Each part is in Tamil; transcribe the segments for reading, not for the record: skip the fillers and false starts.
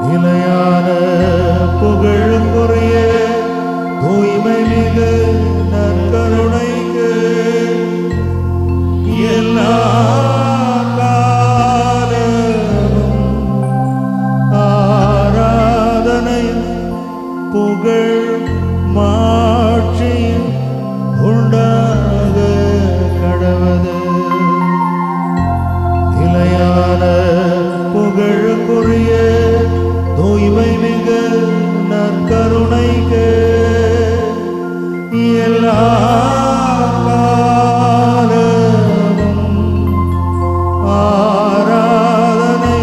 நிலையான புகழுக்குரிய தூய்மை மிகு நற்கருணைக்கு எல்லா காலமும் ஆராதனையும் புகழ் மாட்சியும் உண்டாக கடவது. நிலையான புகழுக்குரிய தூய்மை மிகு நற்கருணைக்கு எல்லா காலமும் ஆராதனை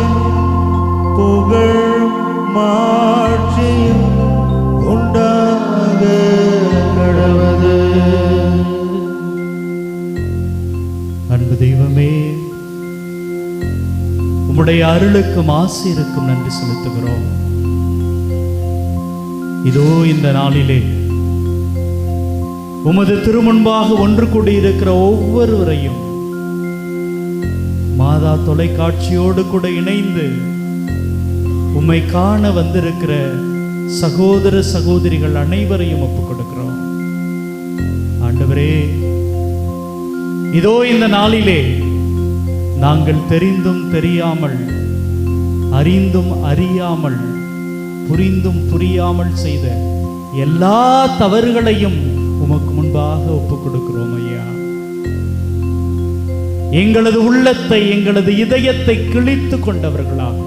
புகழ் மாட்சியும் உண்டாக கடவது. அன்பு தெய்வமே, உம்முடைய அருளுக்கும் ஆசீருக்கும் நன்றி செலுத்துகிறோம். இதோ இந்த நாளிலே உமது திருமுன்பாக ஒன்று கூடியிருக்கிற ஒவ்வொருவரையும் மாதா தொலைக்காட்சியோடு கூட இணைந்து உம்மை காண வந்திருக்கிற சகோதர சகோதரிகள் அனைவரையும் ஒப்புக் கொடுக்கிறோம். ஆண்டவரே, இதோ இந்த நாளிலே நாங்கள் தெரிந்தும் தெரியாமல், அறிந்தும் அறியாமல், புரிந்தும் புரியாமல் செய்த எல்லா தவறுகளையும் உமக்கு முன்பாக ஒப்புக் கொடுக்கிறோம் ஐயா. எங்களது உள்ளத்தை, எங்களது இதயத்தை கிழித்து கொண்டவர்களாக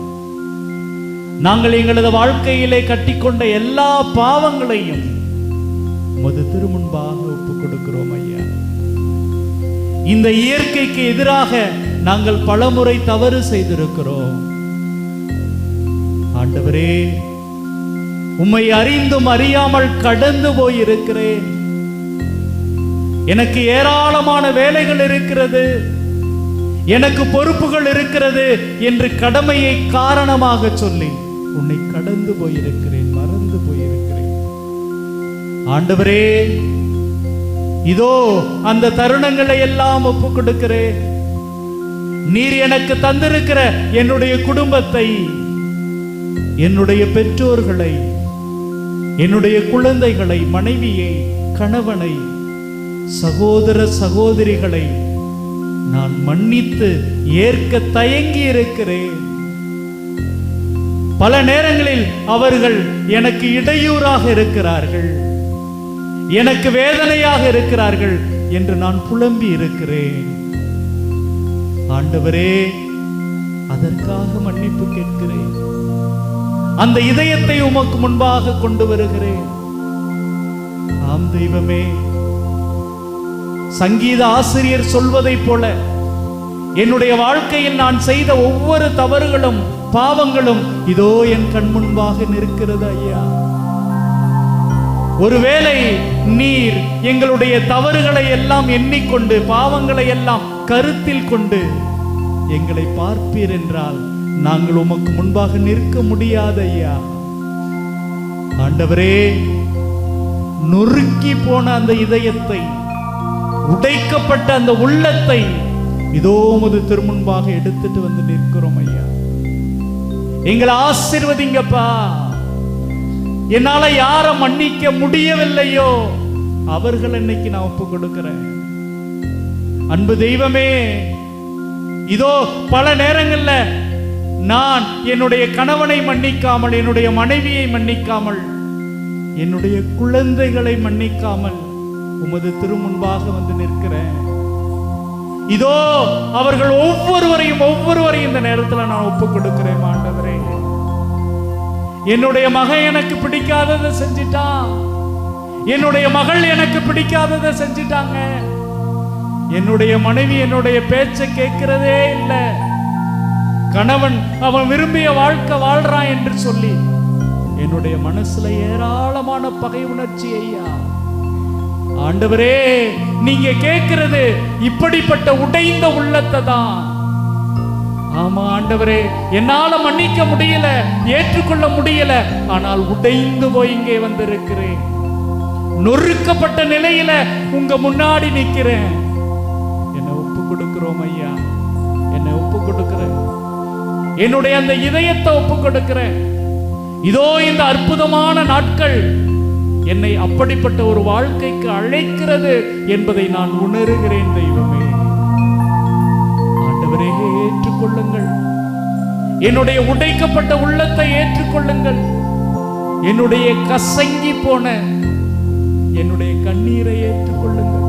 நாங்கள் எங்களது வாழ்க்கையிலே கட்டிக்கொண்ட எல்லா பாவங்களையும் உமது திருமுன்பாக ஒப்புக் கொடுக்கிறோம் ஐயா. இந்த இயற்கைக்கு எதிராக நாங்கள் பலமுறை தவறு செய்திருக்கிறோம். ஆண்டவரே, உம்மை அறிந்தும் அறியாமல் கடந்து போயிருக்கிறேன். எனக்கு ஏராளமான வேலைகள் இருக்கிறது, எனக்கு பொறுப்புகள் இருக்கிறது என்று கடமையை காரணமாக சொல்லி உன்னை கடந்து போயிருக்கிறேன், மறந்து போயிருக்கிறேன். ஆண்டவரே, இதோ அந்த தருணங்களை எல்லாம் ஒப்புக் கொடுக்கிறேன். நீர் எனக்கு தந்திருக்கிற என்னுடைய குடும்பத்தை, என்னுடைய பெற்றோர்களை, என்னுடைய குழந்தைகளை, மனைவியை, கணவனை, சகோதர சகோதரிகளை நான் மன்னித்து ஏற்க தயங்கி இருக்கிறேன். பல நேரங்களில் அவர்கள் எனக்கு இடையூறாக இருக்கிறார்கள், எனக்கு வேதனையாக இருக்கிறார்கள் என்று நான் புலம்பி இருக்கிறேன். ஆண்டவரே, அதற்காக மன்னிப்பு கேட்கிறேன். அந்த இதயத்தை உமக்கு முன்பாக கொண்டு வருகிறேன். ஆம் தெய்வமே, சங்கீத ஆசிரியர் சொல்வதைப் போல என்னுடைய வாழ்க்கையில் நான் செய்த ஒவ்வொரு தவறுகளும் பாவங்களும் இதோ என் கண் முன்பாக நிற்கிறது ஐயா. ஒருவேளை நீர் எங்களுடைய தவறுகளை எல்லாம் எண்ணிக்கொண்டு, பாவங்களை எல்லாம் கருத்தில் கொண்டு எங்களை பார்ப்பீர் என்றால் நாங்கள் உமக்கு முன்பாக நிற்க முடியாது ஐயா. ஆண்டவரே, நொறுக்கி போன அந்த இதயத்தை, உடைக்கப்பட்ட அந்த உள்ளத்தை இதோ உமது திருமுன்பாக எடுத்துட்டு வந்து நிற்கிறோம் ஐயா. எங்களை ஆசீர்வதிங்கப்பா. என்னால யாரை மன்னிக்க முடியவில்லையோ அவர்கள் இன்னைக்கு நான் ஒப்பு கொடுக்கிறேன். அன்பு தெய்வமே, இதோ பல நேரங்கள்ல நான் என்னுடைய கணவனை மன்னிக்காமல், என்னுடைய மனைவியை மன்னிக்காமல், என்னுடைய குழந்தைகளை மன்னிக்காமல் உமது திருமுன்பாக வந்து நிற்கிறேன். இதோ அவர்கள் ஒவ்வொருவரையும் இந்த நேரத்தில் நான் ஒப்புக் கொடுக்கிறேன். ஆண்டவரே, என்னுடைய மகன் எனக்கு பிடிக்காததை செஞ்சிட்டான், என்னுடைய மகள் எனக்கு பிடிக்காததை செஞ்சிட்டாங்க, என்னுடைய மனைவி என்னுடைய பேச்சை கேட்கிறதே இல்லை, கணவன் அவன் விரும்பிய வாழ்க்கை வாழ்றான் என்று சொல்லி என்னுடைய மனசுல ஏராளமான பகை உணர்ச்சி ஐயா. ஆண்டவரே, நீங்க கேட்கிறது இப்படிப்பட்ட உடைந்த உள்ளத்தை தான். ஆமா ஆண்டவரே, என்னால மன்னிக்க முடியல, ஏற்றுக்கொள்ள முடியல, ஆனால் உடைந்து போய் இங்கே வந்திருக்கிறேன். நொறுக்கப்பட்ட நிலையில உங்க முன்னாடி நிக்கிறேன். என்னை ஒப்பு கொடுக்கிறோம் ஐயா, என்னை ஒப்பு கொடுக்கிறேன். என்னுடைய அந்த இதயத்தை ஒப்பு கொடுக்கிறேன். இதோ இந்த அற்புதமான நாட்கள் என்னை அப்படிப்பட்ட ஒரு வாழ்க்கைக்கு அழைக்கிறது என்பதை நான் உணர்கிறேன். தெய்வமே, ஆண்டவரே, ஏற்றுக்கொள்ளுங்கள். என்னுடைய உடைக்கப்பட்ட உள்ளத்தை ஏற்றுக்கொள்ளுங்கள். என்னுடைய கசங்கி போன என்னுடைய கண்ணீரை ஏற்றுக்கொள்ளுங்கள்.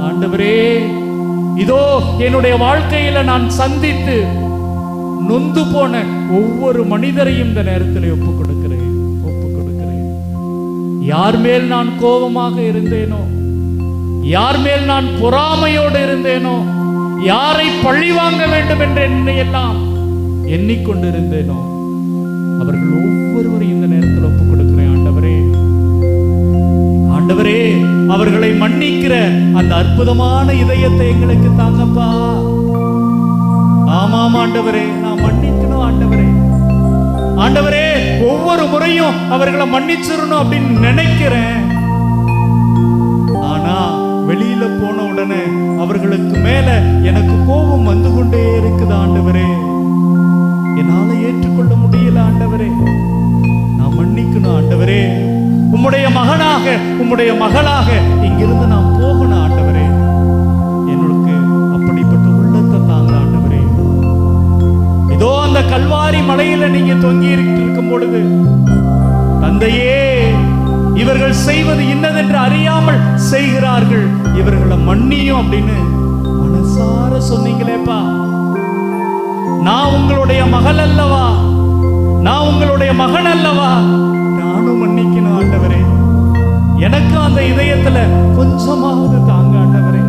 ஆண்டவரே, இதோ என்னுடைய வாழ்க்கையில நான் சந்தித்து நொந்து போன ஒவ்வொரு மனிதரையும் இந்த நேரத்தில் ஒப்புக் கொடுக்கிறேன். யார் மேல் நான் கோபமாக இருந்தேனோ, யார் மேல் நான் பொறாமையோடு இருந்தேனோ, யாரை பழி வாங்க வேண்டும் என்று எல்லாம் எண்ணிக்கொண்டிருந்தேனோ, அவர்கள் ஒவ்வொருவரையும் இந்த நேரத்தில் ஒப்புக் கொடுக்கிறேன். ஆண்டவரே, ஆண்டவரே, அவர்களை மன்னிக்கிற அந்த அற்புதமான இதயத்தை எங்களுக்கு தாங்கப்பா. ஆமாம் ஆண்டவரே, நான் மன்னிக்கணும் ஆண்டவரே. ஆண்டவரே, ஒவ்வொரு முறையும் அவர்களை மன்னிச்சிடணும் அப்படின்னு நினைக்கிறேன். ஆனா வெளியில போன உடனே அவர்களுக்கு மேல எனக்கு கோபம் வந்து கொண்டே இருக்குது. ஆண்டவரே, என்னால ஏற்றுக்கொள்ள முடியல. ஆண்டவரே, நான் மன்னிக்கணும். ஆண்டவரே, உம்முடைய மகனாக, உம்முடைய மகளாக இங்கிருந்து நான் போகணும். ஆண்டவரே, என்னுடைய அப்படிப்பட்ட உள்ளத்தை தாங்க. ஆண்டவரே, இதோ அந்த கல்வாரி மலையில நீங்க தொங்கி இருக்கும் பொழுது, தந்தையே, இவர்கள் செய்வது இன்னதென்று அறியாமல் செய்கிறார்கள், இவர்களை மன்னியும் அப்படின்னு மனசார சொன்னீங்களேப்பா. நான் உங்களுடைய மகள் அல்லவா, நான் உங்களுடைய மகன் அல்லவா, நானும் மன்னிக்கணும். ஆண்டவரே, எனக்கு அந்த இதயத்துல கொஞ்சமாவது தாங்க. ஆண்டவரே,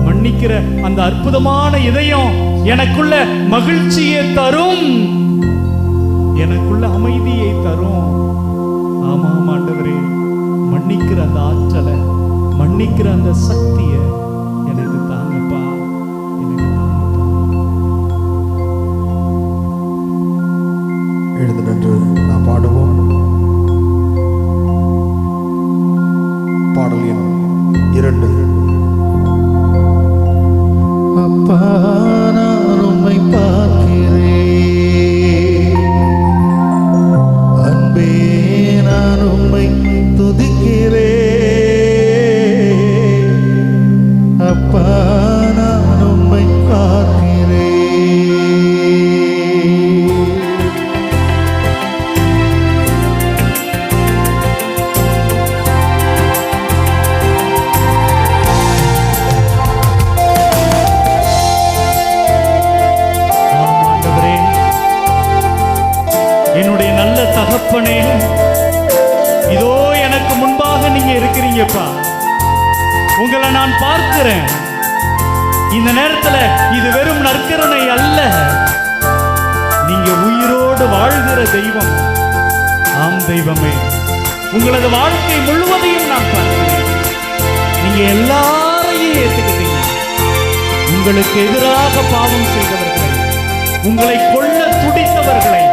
மன்னிக்கிற அந்த அற்புதமான இதயம் எனக்குள்ள மகிழ்ச்சியை தரும், எனக்குள்ள அமைதியை தரும். ஆமாம் ஆண்டவரே, மன்னிக்கிற அந்த ஆற்றலை, மன்னிக்கிற அந்த சக்தியை எனக்கு தாங்கப்பா, எனக்கு தாங்கப்பா. எழுந்து நின்று நாம் பாடுவோம். பாடல் எண் 2. அப்பா, நான் உம்மை பார்க்கிறேன், அன்பே, நான் உம்மை துதிக்கிறேன். அப்பா, நான் உம்மை பார்க்கிறேன். என்னுடைய நல்ல தகப்பனே, இதோ எனக்கு முன்பாக நீங்க இருக்கிறீங்கப்பா. உங்களை நான் பார்க்கிறேன். இந்த நேரத்துல இது வெறும் நற்கருணை அல்ல, நீங்க உயிரோடு வாழ்கிற தெய்வம். ஆம் தெய்வமே, உங்களது வாழ்க்கை முழுவதையும் நான் பார்க்கிறேன். நீங்க எல்லாரையும் ஏற்றுக்கிட்டீங்க. உங்களுக்கு எதிராக பாவம் செய்தவர்களை, உங்களை கொல்ல துடித்தவர்களை,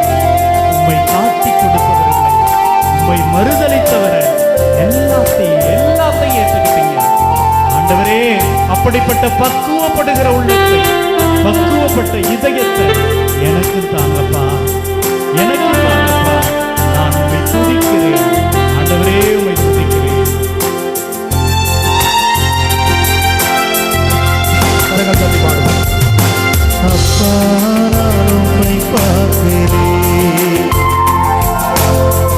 உம்மை காட்டி கொடுத்தவர்களை, உம்மை மறுதலித்தவரை எல்லாத்தையும் ஏற்றுக்கிட்டீங்க. ஆண்டவரே, அப்படிப்பட்ட பக்குவப்படுகிற உள்ளத்தை, பக்குவப்பட்ட இதயத்தை எனக்கு தாங்கப்பா, எனக்கு தாங்கப்பா. நான் உம்மை துதிக்கிறேன் ஆண்டவரே, உம்மை துதிக்கிறேன். கரங்கள் தட்டி பாடுவோம். அப்பா, நான் உம்மை பார்க்கிறேன்,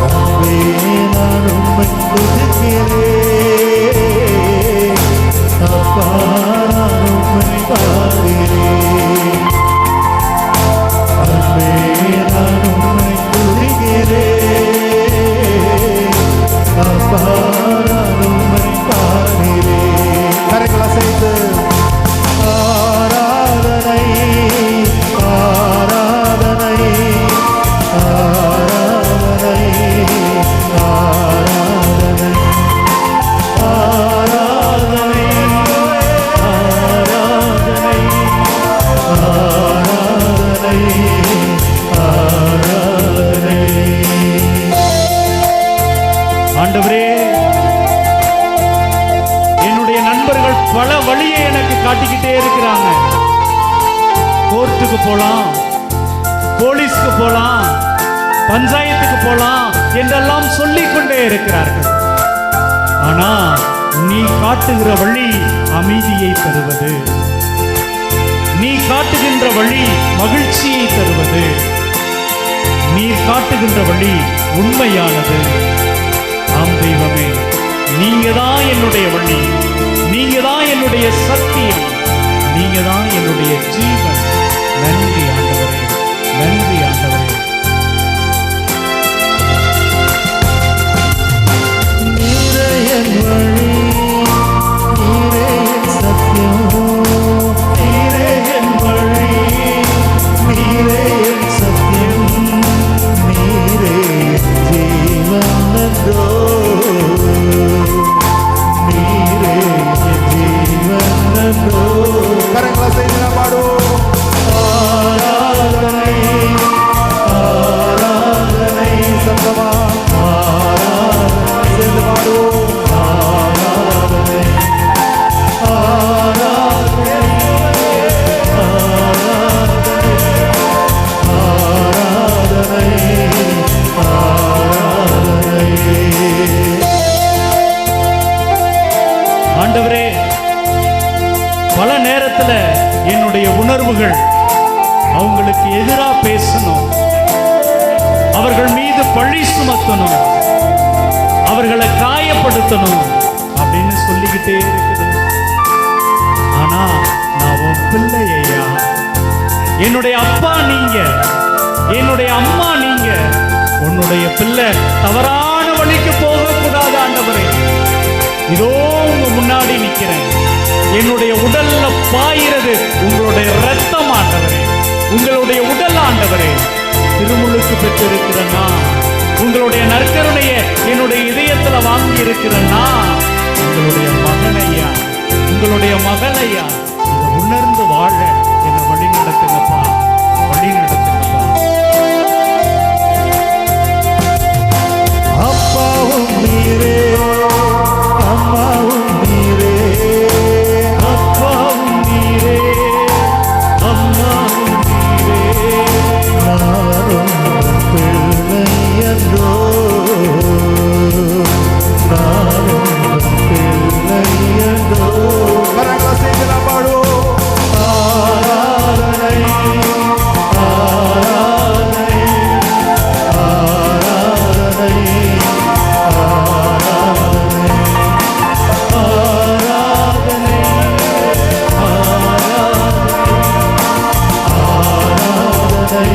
அன்பே, நான் உம்மை துதிக்கிறேன். அப்பா, நான் உம்மை பார்க்கிறேன், அன்பே, நான் உம்மை துதிக்கிறேன். அப்பா, நான் உம்மை பார்க்கிறேன். கரங்கள் அசைத்து ஆராதனை, ஆராதனை, ஆராதனை, ஆராதனை, ஆராதனை, ஆராதனை, ஆராதனை, ஆராதனை. ஆண்டவரே, என்னுடைய நண்பர்கள் பல வழியை எனக்கு காட்டிக்கிட்டே இருக்கிறாங்க. கோர்ட்டுக்கு போலாம், போலீஸ்க்கு போலாம், பஞ்சாயத்துக்கு போலாம் என்றெல்லாம் சொல்லிக் கொண்டே இருக்கிறார்கள். ஆனா நீ காட்டுகிற வழி அமைதியை தருவது, நீ காட்டுகின்ற வழி மகிழ்ச்சியை தருவது, நீ காட்டுகின்ற வழி உண்மையானது. ஆம் தெய்வமே, நீங்க தான் என்னுடைய வழி, நீங்க தான் என்னுடைய சத்தியம், நீங்க தான் என்னுடைய ஜீவன். நன்றி ஆண்டவரே, நன்றி ஆண்டவரே. நீரே என் வழி, நீரே என் சத்தியம், நீரே என் வழி, நீரே என் சத்தியம், நீரே என் ஜீவன் என்றோ, நீரே என் ஜீவன் என்றோ. கரங்களை செய்து நாம் பாடுவோம். ஆராதனை, ஆராதனை, சத்தமா ஆராதனை, சேர்ந்து பாடுவோம். ஆராதனை, ஆராதனை, ஆராதனை, ஆராதனை. ஆண்டவரே, பல நேரத்துல என்னுடைய உணர்வுகள் அவங்களுக்கு எதிரா பேசணும், அவர்கள் மீது பழி சுமத்தணும், அவர்களை காயப்படுத்தணும் அப்படின்னு சொல்லிக்கிட்டே இருக்குது. ஆனா நான் உன் பிள்ளை ஐயா, என்னுடைய அப்பா நீங்க, என்னுடைய அம்மா நீங்க. உன்னுடைய பிள்ளை தவறான வழிக்கு போகக்கூடாது ஆண்டவரே. இதோ உங்க முன்னாடி நிக்கிறேன், என்னுடைய உடல்ல பாயிறது உங்களுடைய ரத்தம் ஆண்டவரே, உங்களுடைய உடல் ஆண்டவரே. திருமுழுக்கு பெற்றிருக்கிறேன்னா, உங்களுடைய நற்கருணையை என்னுடைய இதயத்துல வாங்கி இருக்கிறேன்னா, உங்களுடைய மகனையா, உங்களுடைய மகளையா, இதை உணர்ந்து வாழ என்னை வழி நடத்துங்கப்பா, வழி நடத்துங்கப்பா. அப்பாவும் நீரே, அம்மாவும் நீரே, அப்பாவும் நீரே, அம்மாவும் நீரே, நானும் பிள்ளை என்றோ, நானும் பிள்ளை என்றோ. கரங்களை செய்து நாம் பாடுவோம். ஆராதனை, ஆராதனை, ஆராதனை, ஆராதனை, ஆராதனை, ஆராதனை,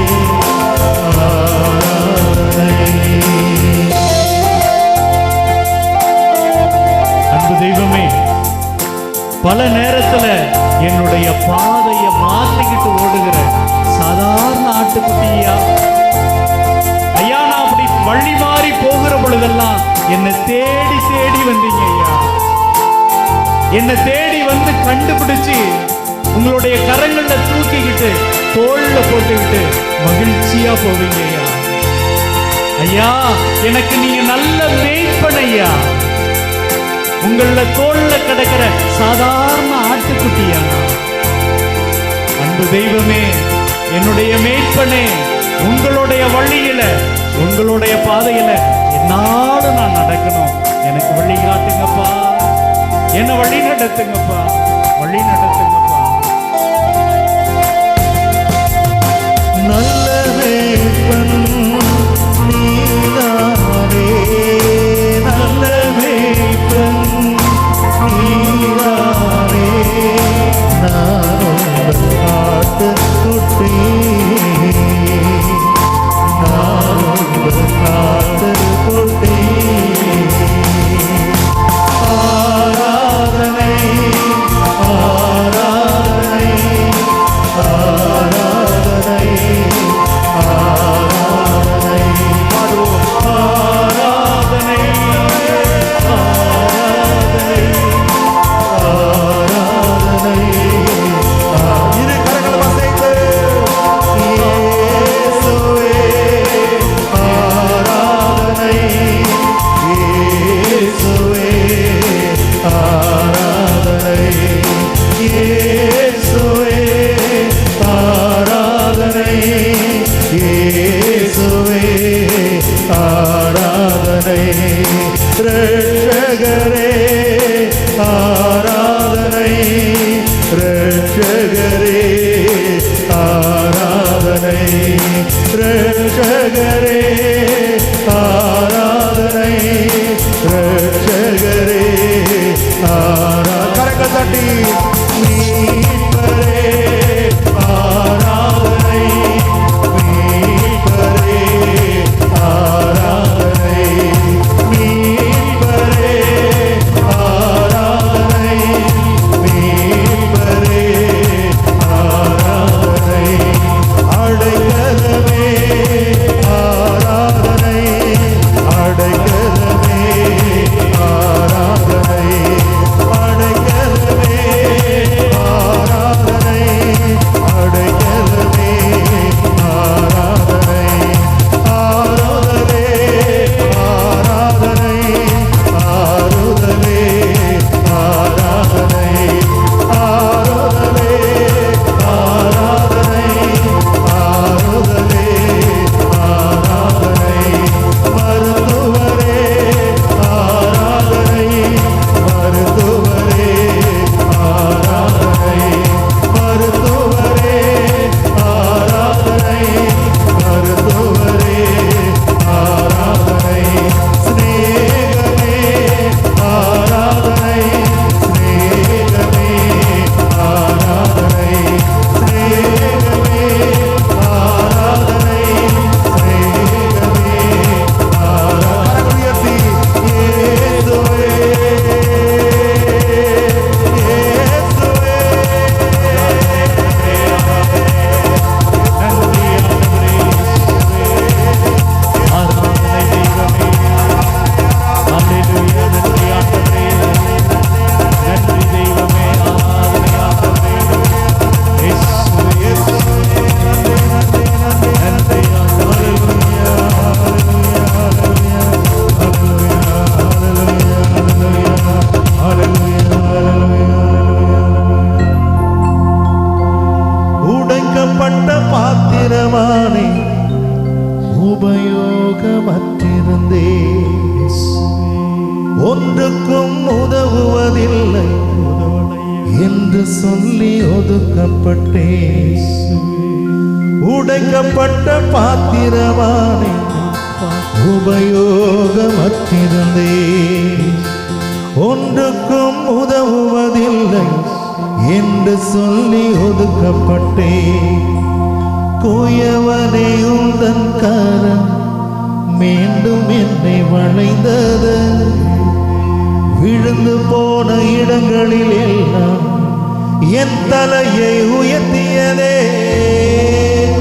ஆராதனை. அன்பு தெய்வமே, பல நேரத்துல என்னுடைய பாதையை மாத்திக்கிட்டு ஓடுகிற சாதாரண ஆட்டுக்குட்டியா ஐயா, நான் அப்படி வழி மாறி போகிற பொழுதெல்லாம் என்னை தேடி தேடி வந்தீங்க ஐயா, என்னை தேடி வந்து கண்டுபிடிச்சு உங்களுடைய கரங்கள்ல தூக்கிக்கிட்டு தோள்ல போட்டுக்கிட்டு மகிழ்ச்சியா போவீங்க ஐயா. ஐயா, எனக்கு நீங்க நல்ல மேய்ப்பன் ஐயா. உங்கள தோல்ல கிடக்கிற சாதாரண ஆட்டுக்குட்டியா. அன்பு தெய்வமே, என்னுடைய மேய்ப்பனே, உங்களுடைய வழியில, உங்களுடைய பாதையில என்னால நான் நடக்கணும். எனக்கு வழி காட்டுங்கப்பா, என்ன வழி நடத்துங்கப்பா, வழி நடத்துங்கப்பா. நல்ல மேய்ப்பன் நீதானே, நல்ல மேய்ப்பன் நீதானே, நான் உங்கள் ஆட்டுக்குட்டி, நான் உங்கள் ஆட்டுக்குட்டி. ஆராதனை, ஆராதனை, ஆராதனை, ஆராதனை. ரட்சகரே ஆராதனை, ரட்சகரே ஆராதனை, ரட்சகரே ஆராதனை, ரட்சகரே ஆராதனை. கரங்கள் தட்டி மீட்பரே ஆராதனை, மீட்பரே ஆராதனை, மீட்பரே ஆராதனை, மீட்பரே ஆராதனை, அடைக்கலமே ஆராதனை, அடைக்கலமே ஆராதனை, அடைக்கலமே ஆராதனை, அடைக்கலமே ஆராதனை, ஆராதனை, ஆராதனை, ஆராதனை, ஆராதனை, ஆராதனை, ஆராதனை, ஆராதனை, ஆராதனை, மருத்துவரே ஆராதனை, மருத்துவரே ஆராதனை, மருத்துவரே ஆராதனை, மருத்துவரே ஆராதனை, ஸ்நேகமே ஆராதனை, ஸ்நேகமே ஆராதனை, ஸ்நேகமே ஆராதனை, ஸ்நேகமே ஆராதனை. கரங்கள் உயர்த்தி இயேசுவே, இயேசுவே. நன்றி ஆண்டவரே, ஆராதனை தெய்வமே. அல்லேலூயா. நன்றி ஆண்டவரே, நன்றி தெய்வமே. ஆராதனை ஆண்டவரே. இயேசுவே, நன்றி ஆண்டவரே. உடைக்கப்பட்ட பாத்திரமானே உபயோகமற்றிருந்தே, ஒன்றுக்கும் உதவுவதில்லை என்று சொல்லி ஒதுக்கப்பட்டேன். உடைக்கப்பட்ட பாத்திரமானே உபயோகமற்றிருந்தே, ஒன்றுக்கும் உதவுவதில்லை என்று சொல்லி ஒதுக்கப்பட்டேன். குயவனே உந்தன் கரம் மீண்டும் என்னை வளைந்தது, விழுந்து போன இடங்களில் எல்லாம் என் தலையை உயர்த்தியதே.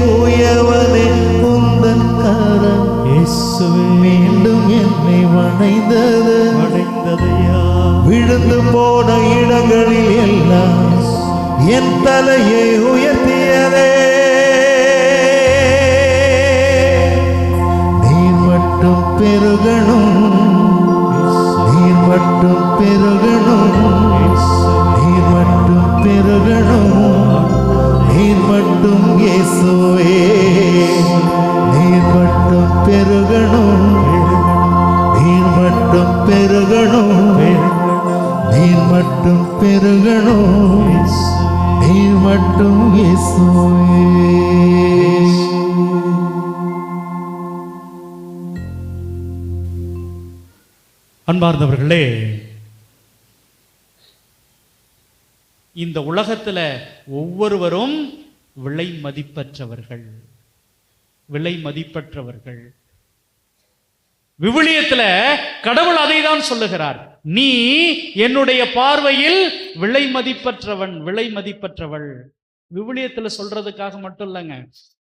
குயவனே உந்தன் கரம் இயேசுவே, மீண்டும் என்னை வளைந்தது, அடைந்ததையா விழுந்து போன இடங்களில் எல்லாம் என் தலையை உயர்த்தியதே. நீர் மட்டும் பெருகணும், நீர் மட்டும் பெருகணும், நீர் மட்டும் பெருகணும், நீர் மட்டும் இயேசுவே, நீர் மட்டும் பெருகணும், நீர் மட்டும் பெருகணும், நீர் மட்டும் பெருகணும், நீர் மட்டும் இயேசுவே. அன்பார்ந்தவர்களே, இந்த உலகத்துல ஒவ்வொருவரும் விலை மதிப்பற்றவர்கள், விலை மதிப்பற்றவர்கள். விவிலியத்துல கடவுள் அதை தான் சொல்லுகிறார், நீ என்னுடைய பார்வையில் விலை மதிப்பற்றவன், விலை மதிப்பற்றவள். விவிலியத்துல சொல்றதுக்காக மட்டும் இல்லைங்க,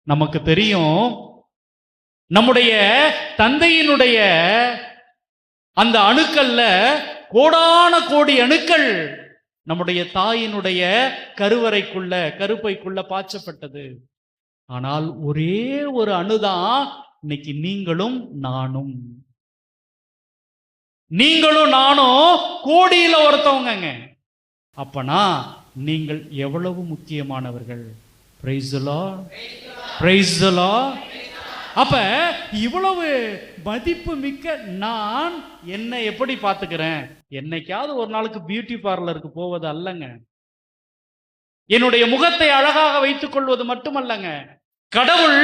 நமக்கு தெரியும் நம்முடைய தந்தையினுடைய அந்த அணுக்கள்ல கோடான கோடி அணுக்கள் நம்முடைய தாயினுடைய கருவறைக்குள்ள, கருப்பைக்குள்ள பாய்ச்சப்பட்டது. ஆனால் ஒரே ஒரு அணுதான் இன்னைக்கு நீங்களும் நானும். நீங்களும் நானும் கோடியில ஒருத்தவங்க. அப்பனா நீங்கள் எவ்வளவு முக்கியமானவர்கள். Price the Lord, praise the Lord. அப்ப இவ்வளவு மதிப்பு மிக்க நான் என்னை எப்படி பார்த்துக்கிறேன்? என்னைக்காவது ஒரு நாளுக்கு பியூட்டி பார்லருக்கு போவது அல்லங்க, என்னுடைய முகத்தை அழகாக வைத்துக் கொள்வது மட்டுமல்லங்க, கடவுள்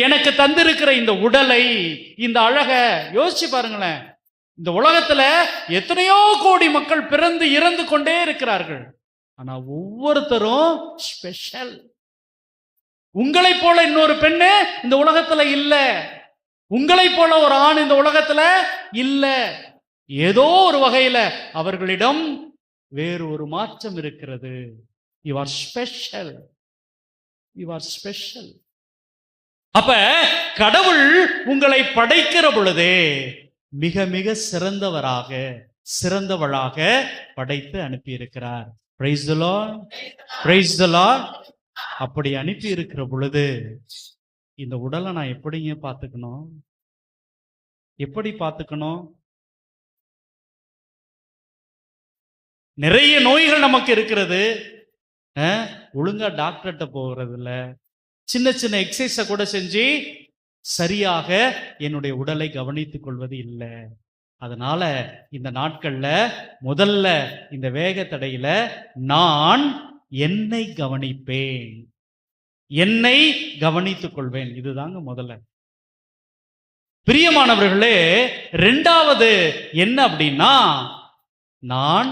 எனக்கு தந்திருக்கிற இந்த உடலை, இந்த அழக யோசிச்சு பாருங்களேன். இந்த உலகத்துல எத்தனையோ கோடி மக்கள் பிறந்து இறந்து கொண்டே இருக்கிறார்கள். ஆனா ஒவ்வொருத்தரும் ஸ்பெஷல். உங்களை போல இன்னொரு பெண்ணு இந்த உலகத்துல இல்ல, உங்களை போல ஒரு ஆண் இந்த உலகத்துல இல்ல. ஏதோ ஒரு வகையில அவர்களிடம் வேறு ஒரு மாற்றம் இருக்கிறது. You are special, you are special. அப்ப கடவுள் உங்களை படைக்கிற பொழுதே மிக மிக சிறந்தவராக, சிறந்தவளாக படைத்து அனுப்பி இருக்கிறார். Price the Lord, praise the Lord. அப்படி அனுப்பி இருக்கிற பொழுது இந்த உடலை நான் எப்படிங்க பார்த்துக்கணும்? எப்படி பார்த்துக்கணும்? நிறைய நோய்கள் நமக்கு இருக்கிறது, ஒழுங்கா டாக்டர்கிட்ட போகிறது இல்ல. சின்ன சின்ன எக்ஸசைஸை கூட செஞ்சு சரியாக என்னுடைய உடலை கவனித்துக் கொள்வது இல்லை. அதனால இந்த நாட்கள்ல முதல்ல இந்த வேக தடையில நான் என்னை கவனிப்பேன், என்னை கவனித்துக் கொள்வேன். இதுதாங்க முதல்ல. பிரியமானவர்களே, இரண்டாவது என்ன அப்படின்னா, நான்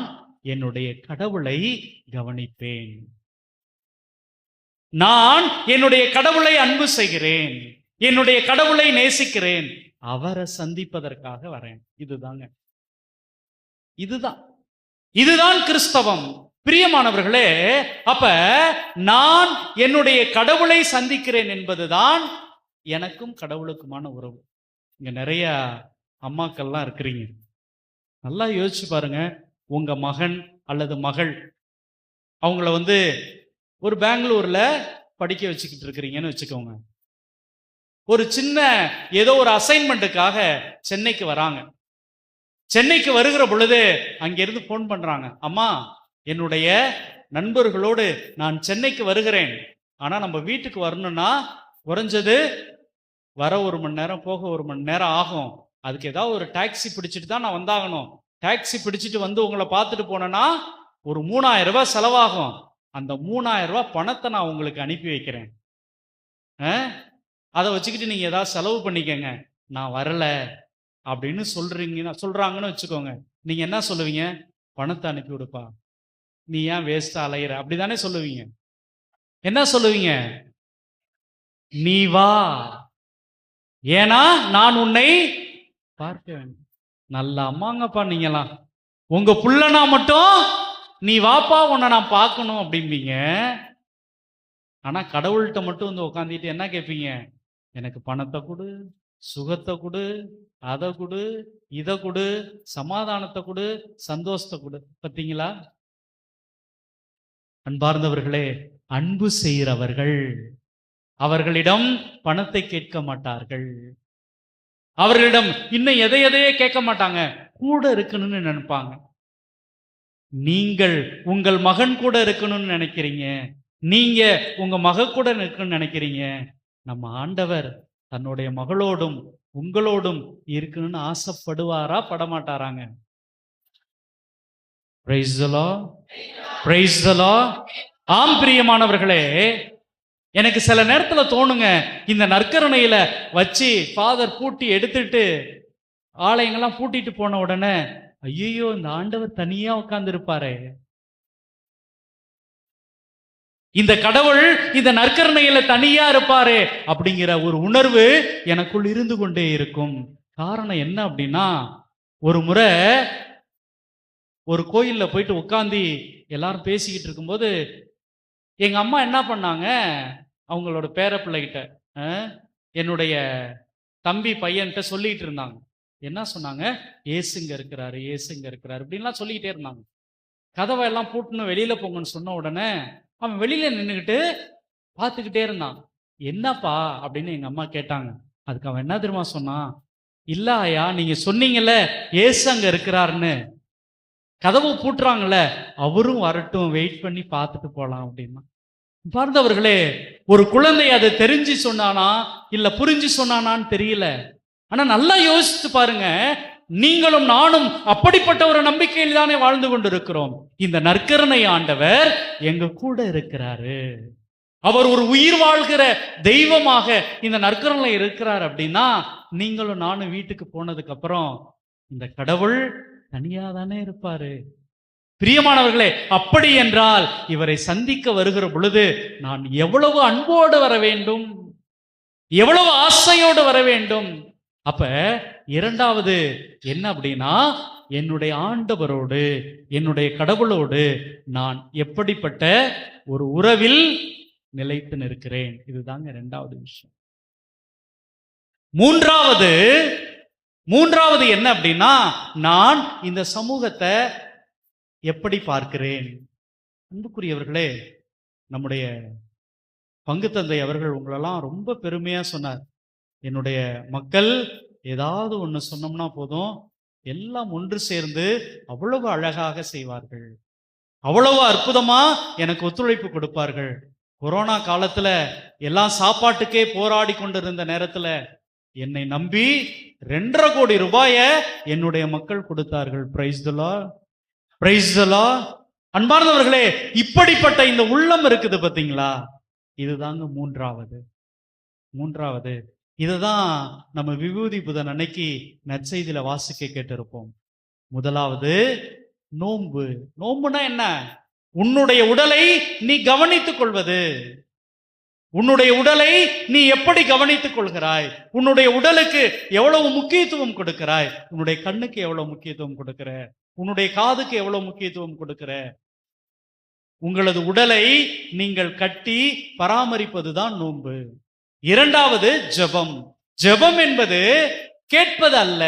என்னுடைய கடவுளை கவனிப்பேன். நான் என்னுடைய கடவுளை அன்பு செய்கிறேன், என்னுடைய கடவுளை நேசிக்கிறேன், அவரை சந்திப்பதற்காக வரேன். இதுதாங்க, இதுதான் கிறிஸ்தவம். பிரியமானவர்களே, அப்ப நான் என்னுடைய கடவுளை சந்திக்கிறேன் என்பதுதான் எனக்கும் கடவுளுக்குமான உறவு. இங்க நிறைய அம்மாக்கள்லாம் இருக்கிறீங்க, நல்லா யோசிச்சு பாருங்க. உங்க மகன் அல்லது மகள் அவங்கள ஒரு பெங்களூர்ல படிக்க வச்சுக்கிட்டு இருக்கிறீங்கன்னு வச்சுக்கோங்க. ஒரு சின்ன ஏதோ ஒரு அசைன்மெண்ட்டுக்காக சென்னைக்கு வராங்க. சென்னைக்கு வருகிற பொழுது அங்கிருந்து போன் பண்றாங்க, அம்மா என்னுடைய நண்பர்களோடு நான் சென்னைக்கு வருகிறேன், ஆனா நம்ம வீட்டுக்கு வரணும்னா குறைஞ்சது வர 1 மணி நேரம், போக 1 மணி நேரம் ஆகும். அதுக்கு ஏதாவது ஒரு டாக்ஸி பிடிச்சிட்டு தான் நான் வந்தாகணும். டாக்ஸி பிடிச்சிட்டு உங்களை பார்த்துட்டு போனேன்னா ஒரு 3000 ரூபாய் செலவாகும். அந்த 3000 ரூபாய் பணத்தை நான் உங்களுக்கு அனுப்பி வைக்கிறேன், அதை வச்சுக்கிட்டு நீங்க ஏதாவது செலவு பண்ணிக்கங்க, நான் வரல அப்படின்னு சொல்றாங்கன்னு வச்சுக்கோங்க. நீங்க என்ன சொல்லுவீங்க? பணத்தை அனுப்பி விடுப்பா, நீ ஏன் வேஸ்டா அலையிற, அப்படிதானே சொல்லுவீங்க. என்ன சொல்லுவீங்க? நீ வா, ஏன்னா நான் உன்னை பார்க்க வேண்டும். நல்ல அம்மாங்கப்பா நீங்களாம். உங்க புள்ளனா மட்டும் நீ வாப்பா, உன்னை நான் பார்க்கணும் அப்படிம்பீங்க. ஆனா கடவுள்கிட்ட மட்டும் உட்காந்துட்டு என்ன கேட்பீங்க? எனக்கு பணத்தை கொடு, சுகத்தை கொடு, அதை கொடு, இதை கொடு, சமாதானத்தை கொடு, சந்தோஷத்தை கொடு. பார்த்தீங்களா? அன்பார்ந்தவர்களே, அன்பு செய்கிறவர்கள் அவர்களிடம் பணத்தை கேட்க மாட்டார்கள், அவர்களிடம் இன்னும் எதையே கேட்க மாட்டாங்க, கூட இருக்கணும்னு நினைப்பாங்க. நீங்கள் உங்கள் மகன் கூட இருக்கணும்னு நினைக்கிறீங்க, நீங்க உங்க மக கூட இருக்கணும்னு நினைக்கிறீங்க. நம்ம ஆண்டவர் தன்னுடைய மகளோடும் உங்களோடும் இருக்கணும்னு ஆசைப்படுவாரா, படமாட்டாராங்க? Praise the Lord, praise the Lord. ஆம் பிரியமானவர்களே, எனக்கு சில நேரத்துல தோணுங்க, இந்த நற்கருணையில வச்சு ஃபாதர் பூட்டி எடுத்துட்டு ஆலயங்கள்லாம் பூட்டிட்டு போன உடனே, ஐயோ இந்த ஆண்டவர் தனியா உட்கார்ந்து இருப்பாரே, இந்த கடவுள் இந்த நற்கருணையில தனியா இருப்பாரே அப்படிங்கிற ஒரு உணர்வு எனக்குள் இருந்து கொண்டே இருக்கும். காரணம் என்ன அப்படின்னா, ஒரு முறை ஒரு கோயில்ல போயிட்டு உட்காந்து எல்லாரும் பேசிக்கிட்டு இருக்கும்போது எங்க அம்மா என்ன பண்ணாங்க, அவங்களோட பேர பிள்ளைகிட்ட, என்னுடைய தம்பி பையன்கிட்ட சொல்லிட்டு இருந்தாங்க. என்ன சொன்னாங்க? ஏசுங்க இருக்கிறாரு, ஏசுங்க இருக்கிறாரு அப்படின்லாம் சொல்லிக்கிட்டே இருந்தாங்க. கதவை எல்லாம் பூட்டுன்னு வெளியில போங்கன்னு சொன்ன உடனே அவன் வெளியில நின்றுக்கிட்டு பார்த்துக்கிட்டே இருந்தான். என்னப்பா அப்படின்னு எங்க அம்மா கேட்டாங்க. அதுக்கு அவன் என்ன தெரியுமா சொன்னான்? இல்ல ஐயா, நீங்க சொன்னீங்கல்ல ஏசு அங்க இருக்கிறாருன்னு, கதவு பூட்டுறாங்கல்ல, அவரும் வரட்டும், வெயிட் பண்ணி பார்த்துட்டு போலாம் அப்படின்னா. பார்த்தவர்களே, ஒரு குழந்தை அதை தெரிஞ்சு சொன்னானா இல்ல புரிஞ்சு சொன்னானான்னு தெரியல. ஆனா நல்லா யோசித்து பாருங்க, நீங்களும் நானும் அப்படிப்பட்ட ஒரு நம்பிக்கையில் தானே வாழ்ந்து கொண்டிருக்கிறோம். இந்த நற்கருணை ஆண்டவர் எங்க கூட இருக்கிறாரு. அவர் ஒரு உயிர் வாழ்கிற தெய்வமாக இந்த நற்கருணை இருக்கிறார் அப்படின்னா, நீங்களும் நானும் வீட்டுக்கு போனதுக்கு அப்புறம் இந்த கடவுள் தனியா தானே இருப்பாரு. பிரியமானவர்களே, அப்படி என்றால் இவரை சந்திக்க வருகிற பொழுது நான் எவ்வளவு அன்போடு வர வேண்டும், எவ்வளவு ஆசையோடு வர வேண்டும். அப்ப இரண்டாவது என்ன அப்படின்னா, என்னுடைய ஆண்டவரோடு என்னுடைய கடவுளோடு நான் எப்படிப்பட்ட ஒரு உறவில் நிலைத்து நிற்கிறேன். இதுதாங்க இரண்டாவது விஷயம். மூன்றாவது என்ன அப்படின்னா, நான் இந்த சமூகத்தை எப்படி பார்க்கிறேன். அன்புக்குரியவர்களே, நம்முடைய பங்கு தந்தை அவர்கள் உங்களெல்லாம் ரொம்ப பெருமையா சொன்னார். என்னுடைய மக்கள் ஏதாவது ஒன்று சொன்னோம்னா போதும், எல்லாம் ஒன்று சேர்ந்து அவ்வளவு அழகாக செய்வார்கள், அவ்வளவு அற்புதமா எனக்கு ஒத்துழைப்பு கொடுப்பார்கள். கொரோனா காலத்துல எல்லாம் சாப்பாட்டுக்கே போராடி கொண்டிருந்த நேரத்துல என்னை நம்பி 2.5 கோடி ரூபாயை என்னுடைய மக்கள் கொடுத்தார்கள். Price the Lord, praise the Lord. அன்பார்ந்தவர்களே, இப்படிப்பட்ட இந்த உள்ளம் இருக்குது பாத்தீங்களா, இதுதாங்க மூன்றாவது. இதுதான் நம்ம விபூதி புதன் அன்னைக்கு நற்செய்தியில வாசிக்க கேட்டிருப்போம். முதலாவது நோன்பு. நோன்புனா என்ன? உன்னுடைய உடலை நீ கவனித்துக் கொள்வது. உன்னுடைய உடலை நீ எப்படி கவனித்துக் கொள்கிறாய்? உன்னுடைய உடலுக்கு எவ்வளவு முக்கியத்துவம் கொடுக்கிறாய்? உன்னுடைய கண்ணுக்கு எவ்வளவு முக்கியத்துவம் கொடுக்கிற? உன்னுடைய காதுக்கு எவ்வளவு முக்கியத்துவம் கொடுக்கிற? உங்களது உடலை நீங்கள் கட்டி பராமரிப்பதுதான் நோன்பு. இரண்டாவது ஜெபம். ஜெபம் என்பது கேட்பது அல்ல.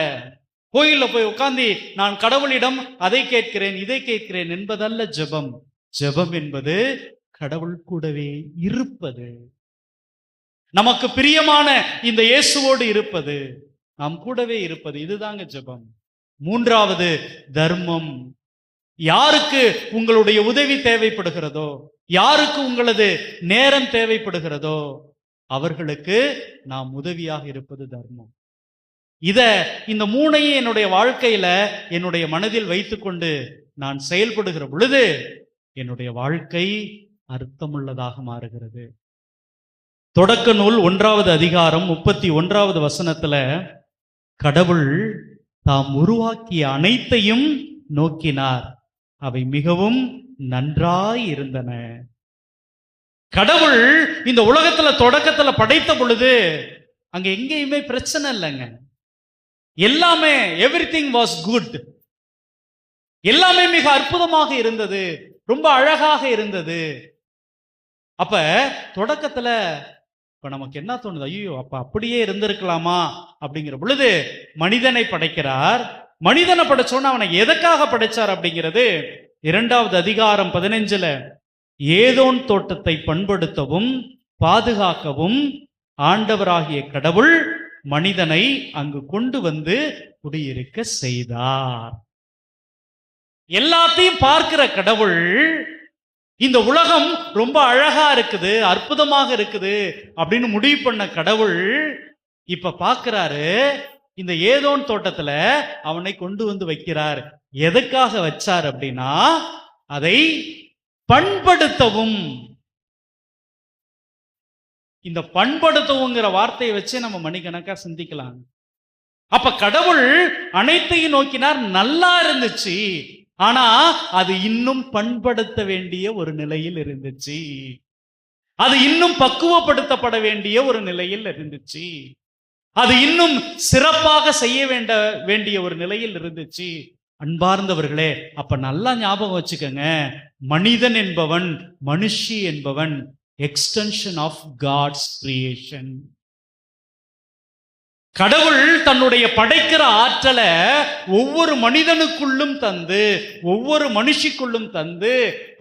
கோயில்ல போய் உட்கார்ந்து நான் கடவுளிடம் அதை கேட்கிறேன் இதை கேட்கிறேன் என்பதல்ல ஜெபம். ஜெபம் என்பது கடவுள் கூடவே இருப்பது, நமக்கு பிரியமான இந்த இயேசுவோடு இருப்பது, நாம் கூடவே இருப்பது. இதுதாங்க ஜெபம். மூன்றாவது தர்மம். யாருக்கு உங்களுடைய உதவி தேவைப்படுகிறதோ, யாருக்கு உங்களது நேரம் தேவைப்படுகிறதோ அவர்களுக்கு நாம் உதவியாக இருப்பது தர்மம். இந்த மூணையும் என்னுடைய வாழ்க்கையில என்னுடைய மனதில் வைத்துக்கொண்டு நான் செயல்படுகிற பொழுது என்னுடைய வாழ்க்கை அர்த்தமுள்ளதாக மாறுகிறது. தொடக்க நூல் 1வது அதிகாரம் 31வது வசனத்துல கடவுள் தாம் உருவாக்கிய அனைத்தையும் நோக்கினார், அவை மிகவும் நன்றாய் இருந்தன. கடவுள் இந்த உலகத்துல தொடக்கத்துல படைத்த பொழுது அங்க எங்கேயுமே பிரச்சனை இல்லைங்க. எல்லாமே எவ்ரிதிங் வாஸ் குட். எல்லாமே மிக அற்புதமாக இருந்தது, ரொம்ப அழகாக இருந்தது. அப்ப தொடக்கத்துல இப்ப நமக்கு என்ன தோணுது? ஐயோ, அப்ப அப்படியே இருந்திருக்கலாமா அப்படிங்கிற பொழுது மனிதனை படைக்கிறார். மனிதனை படைச்சோன்னு அவனை எதற்காக படைச்சார் அப்படிங்கிறது 2வது அதிகாரம் 15ல ஏதோன் தோட்டத்தை பண்படுத்தவும் பாதுகாக்கவும் ஆண்டவராகிய கடவுள் மனிதனை அங்கு கொண்டு வந்து குடியிருக்க செய்தார். எல்லாத்தையும் பார்க்கிற கடவுள் இந்த உலகம் ரொம்ப அழகா இருக்குது, அற்புதமாக இருக்குது அப்படின்னு முடிவு பண்ண கடவுள் இப்ப பார்க்கிறாரு, இந்த ஏதோன் தோட்டத்துல அவனை கொண்டு வந்து வைக்கிறார். எதுக்காக வச்சார் அப்படின்னா அதை பண்படுத்தவும். இந்த பண்படுத்தவுங்கிற வார்த்தையை வச்சு நம்ம மணிக்கணக்கா சிந்திக்கலாம். அப்ப கடவுள் அனைத்தையும் நோக்கினார், நல்லா இருந்துச்சு. ஆனா அது இன்னும் பண்படுத்த வேண்டிய ஒரு நிலையில் இருந்துச்சு, அது இன்னும் பக்குவப்படுத்தப்பட வேண்டிய ஒரு நிலையில் இருந்துச்சு, அது இன்னும் சிறப்பாக செய்ய வேண்டிய ஒரு நிலையில் இருந்துச்சு. அன்பார்ந்தவர்களே, அப்ப நல்லா ஞாபகம் வச்சுக்கோங்க, மனிதன் என்பவன், மனுஷி என்பவன் எக்ஸ்டென்ஷன் ஆஃப் காட்ஸ் கிரியேஷன். கடவுள் தன்னுடைய படைக்கிற ஆற்றலை ஒவ்வொரு மனிதனுக்குள்ளும் தந்து, ஒவ்வொரு மனுஷிக்குள்ளும் தந்து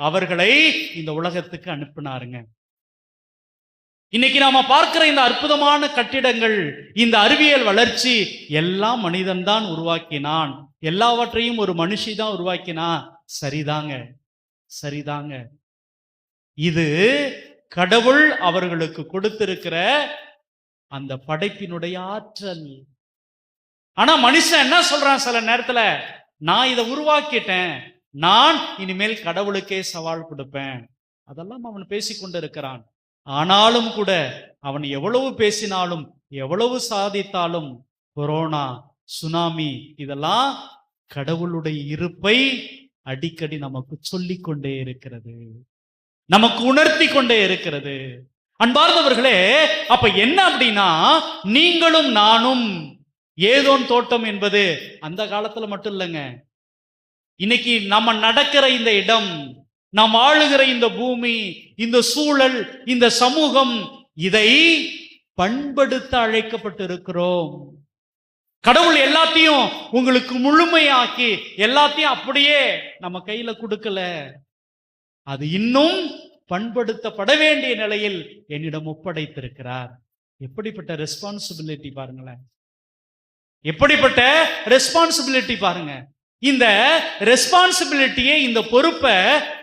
அவர்களை இந்த உலகத்துக்கு அனுப்பினாருங்க. இன்னைக்கு நாம பார்க்கிற இந்த அற்புதமான கட்டிடங்கள், இந்த அறிவியல் வளர்ச்சி எல்லாம் மனிதன் தான் உருவாக்கினான், எல்லாவற்றையும் ஒரு மனுஷி தான் உருவாக்கினா. சரிதாங்க, சரிதாங்க. இது கடவுள் அவர்களுக்கு கொடுத்திருக்கிற அந்த படைப்பினுடைய ஆற்றல். ஆனா மனுஷன் என்ன சொல்றான் சில நேரத்துல, நான் இதை உருவாக்கிட்டேன், நான் இனிமேல் கடவுளுக்கே சவால் கொடுப்பேன். அதெல்லாம் அவன் பேசிக்கொண்டு இருக்கிறான். ஆனாலும் கூட அவன் எவ்வளவு பேசினாலும் எவ்வளவு சாதித்தாலும் கொரோனா, சுனாமி இதெல்லாம் கடவுளுடைய இருப்பை அடிக்கடி நமக்கு சொல்லிக் கொண்டே இருக்கிறது, நமக்கு உணர்த்தி கொண்டே இருக்கிறது. அன்பார்ந்தவர்களே, அப்ப என்ன அப்படின்னா, நீங்களும் நானும் ஏதோன் தோட்டம் என்பது அந்த காலத்துல மட்டும் இல்லைங்க. இன்னைக்கு நம்ம நடக்கிற இந்த இடம், நாம் ஆளுகிற இந்த பூமி, இந்த சூழல், இந்த சமூகம், இதை பண்படுத்த அழைக்கப்பட்டிருக்கிறோம். கடவுள் எல்லாத்தையும் உங்களுக்கு முழுமையாக்கி எல்லாத்தையும் அப்படியே நம்ம கையில கொடுக்கல. அது இன்னும் பண்படுத்தப்பட வேண்டிய நிலையில் என்னிடம் ஒப்படைத்திருக்கிறார். எப்படிப்பட்ட ரெஸ்பான்சிபிலிட்டி பாருங்களேன், எப்படிப்பட்ட ரெஸ்பான்சிபிலிட்டி பாருங்க. இந்த ரெஸ்பான்சிபிலிட்டியை, இந்த பொறுப்பை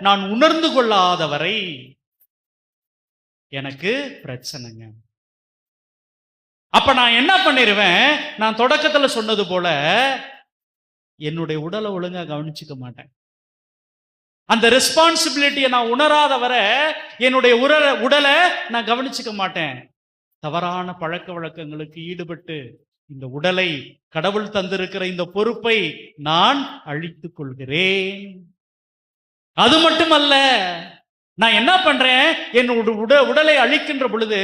நான் உணர்ந்து கொள்ளாத வரை எனக்கு பிரச்சனைங்க. அப்ப நான் என்ன பண்ணிருவேன், நான் தொடக்கத்துல சொன்னது போல என்னுடைய உடலை ஒழுங்கா கவனிச்சுக்க மாட்டேன். அந்த ரெஸ்பான்சிபிலிட்டியை நான் உணராத வரை என்னுடைய உடலை நான் கவனிச்சுக்க மாட்டேன். தவறான பழக்க வழக்கங்களுக்கு ஈடுபட்டு இந்த உடலை, கடவுள் தந்திருக்கிற இந்த பொறுப்பை நான் அழித்துக் கொள்கிறேன். அது மட்டுமல்ல, நான் என்ன பண்றேன், என்னோட உடலை அழிக்கின்ற பொழுது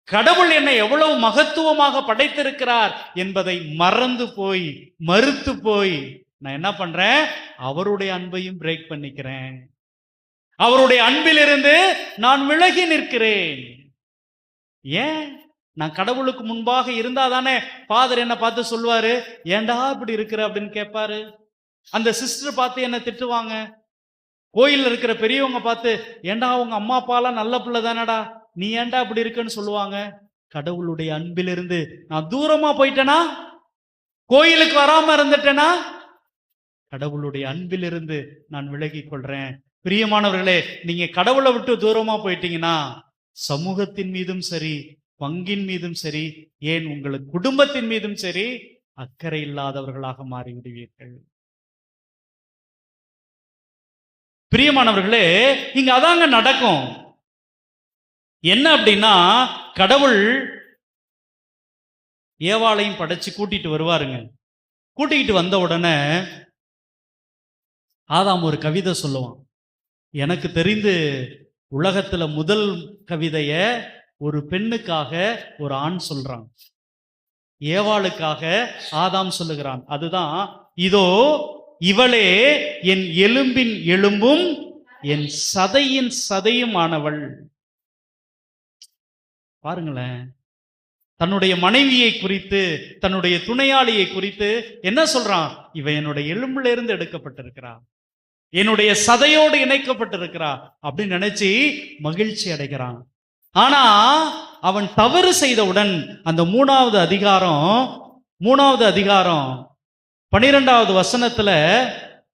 கடவுள் என்னை எவ்வளவு மகத்துவமாக படைத்திருக்கிறார் என்பதை மறந்து போய், மறுத்து போய் நான் என்ன பண்றேன், அவருடைய அன்பையும் பிரேக் பண்ணிக்கிறேன். அவருடைய அன்பிலிருந்து நான் விலகி நிற்கிறேன். ஏன்? நான் கடவுளுக்கு முன்பாக இருந்தா தானே ஃபாதர் என்ன பார்த்து சொல்லுவாரு, ஏண்டா இப்படி இருக்கிற அப்படின்னு கேட்பாரு. அந்த சிஸ்டர் பார்த்து என்ன திட்டுவாங்க. கோயில்ல இருக்கிற பெரியவங்க பார்த்து, ஏண்டா உங்க அம்மா அப்பாலாம் நல்ல பிள்ளை தானடா, நீ ஏண்டா இப்படி இருக்குன்னு சொல்லுவாங்க. கடவுளுடைய அன்பிலிருந்து நான் தூரமா போயிட்டேனா, கோயிலுக்கு வராம இருந்துட்டேனா, கடவுளுடைய அன்பிலிருந்து நான் விலகி கொள்றேன். பிரியமானவர்களே, நீங்க கடவுளை விட்டு தூரமா போயிட்டீங்கன்னா சமூகத்தின் மீதும் சரி, பங்கின் மீதும் சரி, ஏன் உங்களுக்கு குடும்பத்தின் மீதும் சரி, அக்கறை இல்லாதவர்களாக மாறிவிடுவீர்கள். பிரியமானவர்களே, இங்க அதாங்க நடக்கும். என்ன அப்படின்னா, கடவுள் ஏவாளையும் படைச்சு கூட்டிட்டு வருவாருங்க. கூட்டிக்கிட்டு வந்த உடனே ஆதாம் ஒரு கவிதை சொல்லுவான். எனக்கு தெரிந்து உலகத்துல முதல் கவிதைய ஒரு பெண்ணுக்காக ஒரு ஆண் சொல்றான், ஏவாளுக்காக ஆதாம் சொல்லுகிறான். அதுதான், இதோ இவளே என் எலும்பின் எலும்பும் என் சதையின் சதையும் ஆனவள். பாருங்களேன், தன்னுடைய மனைவியை குறித்து, தன்னுடைய துணையாளியை குறித்து என்ன சொல்றான், இவ என்னுடைய எலும்புல இருந்து எடுக்கப்பட்டிருக்கிறா, என்னுடைய சதையோடு இணைக்கப்பட்டிருக்கிறா அப்படின்னு நினைச்சு மகிழ்ச்சி அடைகிறான். ஆனா அவன் தவறு செய்தவுடன் அந்த மூணாவது அதிகாரம் 12வது வசனத்துல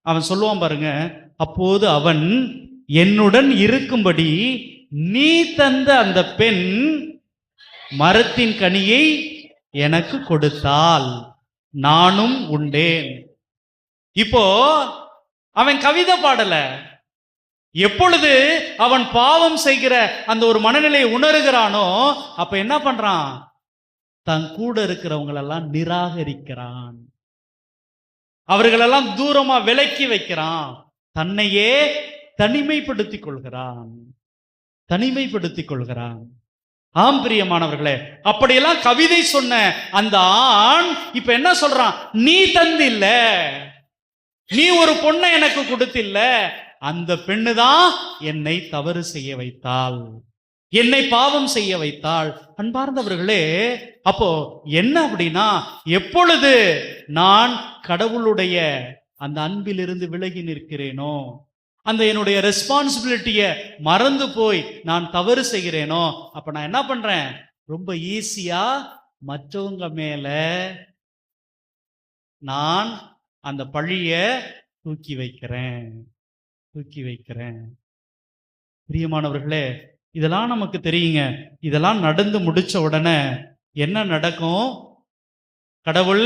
அவன் சொல்லுவான் பாருங்க, அப்போது அவன் என்னுடன் இருக்கும்படி நீ தந்த அந்த பெண் மரத்தின் கனியை எனக்கு கொடுத்தால் நானும் உண்டேன். இப்போ அவன் கவிதை பாடல. எப்பொழுது அவன் பாவம் செய்கிற அந்த ஒரு மனநிலையை உணர்கிறானோ அப்ப என்ன பண்றான், தன் கூட இருக்கிறவங்களெல்லாம் நிராகரிக்கிறான், அவர்களெல்லாம் தூரமா விலக்கி வைக்கிறான், தன்னையே தனிமைப்படுத்திக் கொள்கிறான். ஆம் பிரியமானவர்களே, அப்படியெல்லாம் கவிதை சொன்ன அந்த ஆண் இப்ப என்ன சொல்றான், நீ தந்தில்ல, நீ ஒரு பொண்ணை எனக்கு கொடுத்தில்ல, அந்த பெண்ணுதான் என்னை தவறு செய்ய வைத்தாள், என்னை பாவம் செய்ய வைத்தாள். அன்பார்ந்தவர்களே, அப்போ என்ன அப்படின்னா, எப்பொழுது நான் கடவுளுடைய அந்த அன்பிலிருந்து விலகி நிற்கிறேனோ, அந்த என்னுடைய ரெஸ்பான்சிபிலிட்டியை மறந்து போய் நான் தவறு செய்கிறேனோ, அப்ப நான் என்ன பண்றேன், ரொம்ப ஈஸியா மற்றவங்க மேல நான் அந்த பழிய தூக்கி வைக்கிறேன். பிரியமானவர்களே, இதெல்லாம் நமக்கு தெரியுங்க. இதெல்லாம் நடந்து முடிச்ச உடனே என்ன நடக்கும்? கடவுள்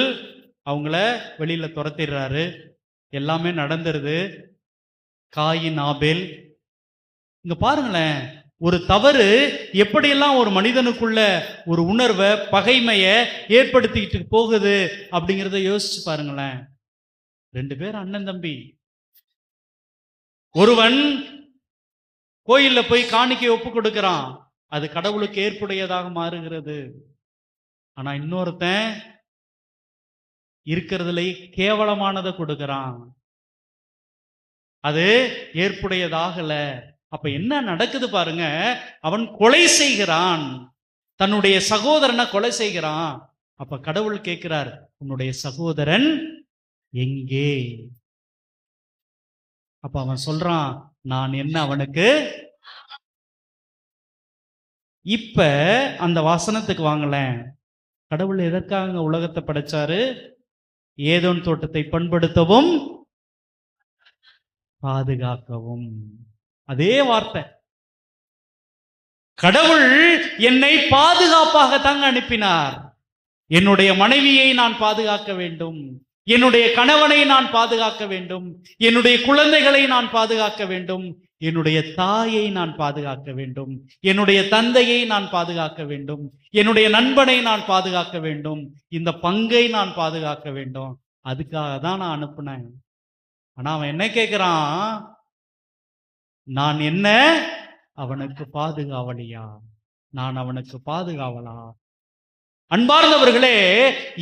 அவங்கள வெளியில துரத்திடுறாரு. எல்லாமே நடந்துருது. காயின் ஆபேல். இங்க பாருங்களேன், ஒரு தவறு எப்படியெல்லாம் ஒரு மனிதனுக்குள்ள ஒரு உணர்வை, பகைமையை ஏற்படுத்திக்கிட்டு போகுது அப்படிங்கிறத யோசிச்சு பாருங்களேன். 2 பேர் அண்ணன் தம்பி. ஒருவன் கோயில்ல போய் காணிக்கை ஒப்பு கொடுக்கிறான், அது கடவுளுக்கு ஏற்புடையதாக மாறுகிறது. ஆனா இன்னொருத்தன் இருக்கிறதுல கேவலமானதை கொடுக்கிறான், அது ஏற்புடையதாகல. அப்ப என்ன நடக்குது பாருங்க? அவன் கொலை செய்கிறான், தன்னுடைய சகோதரனை கொலை செய்கிறான். அப்ப கடவுள் கேட்கிறார், உன்னுடைய சகோதரன் எங்கே? அப்ப அவன் சொல்றான், நான் என்ன அவனுக்கு. இப்ப அந்த வசனத்துக்கு வாங்கலேன். கடவுள் எதற்காக உலகத்தை படைச்சாரு? ஏதோன் தோட்டத்தை பண்படுத்தவும் பாதுகாக்கவும். அதே வார்த்தை. கடவுள் என்னை பாதுகாப்பாக தாங்க அனுப்பினார். என்னுடைய மனைவியை நான் பாதுகாக்க வேண்டும், என்னுடைய கணவனை நான் பாதுகாக்க வேண்டும், என்னுடைய குழந்தைகளை நான் பாதுகாக்க வேண்டும், என்னுடைய தாயை நான் பாதுகாக்க வேண்டும், என்னுடைய தந்தையை நான் பாதுகாக்க வேண்டும், என்னுடைய நண்பனை நான் பாதுகாக்க வேண்டும், இந்த பங்கை நான் பாதுகாக்க வேண்டும். அதுக்காக தான் நான் அனுப்புனேன். ஆனா அவன் என்ன கேட்கிறான்? நான் என்ன அவனுக்கு பாதுகாவலியா? நான் அவனுக்கு பாதுகாவலா? அன்பார்ந்தவர்களே,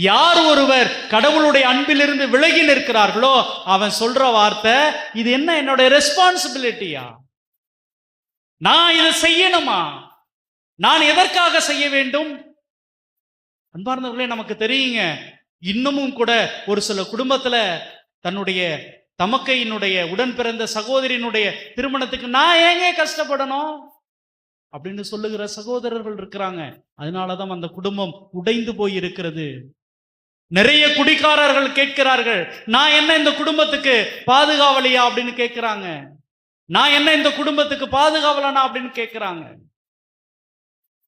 யார் ஒருவர் கடவுளுடைய அன்பிலிருந்து விலகி நிற்கிறார்களோ அவன் சொல்ற வார்த்தை, இது என்ன என்னுடைய ரெஸ்பான்சிபிலிட்டியா? நான் இதை செய்யணுமா? நான் எதற்காக செய்ய வேண்டும்? அன்பார்ந்தவர்களே, நமக்கு தெரியுங்க, இன்னமும் கூட ஒரு சில குடும்பத்துல தன்னுடைய தமக்கையினுடைய உடன் பிறந்த சகோதரியினுடைய திருமணத்துக்கு நான் ஏங்க கஷ்டப்படணும் அப்படின்னு சொல்லுகிற சகோதரர்கள் இருக்கிறாங்க. அதனாலதான் அந்த குடும்பம் உடைந்து போய் இருக்கிறது. நிறைய குடிக்காரர்கள் கேட்கிறார்கள், நான் என்ன இந்த குடும்பத்துக்கு பாதுகாவலியா அப்படின்னு கேட்கிறாங்க. நான் என்ன இந்த குடும்பத்துக்கு பாதுகாவலனா அப்படின்னு கேட்கிறாங்க.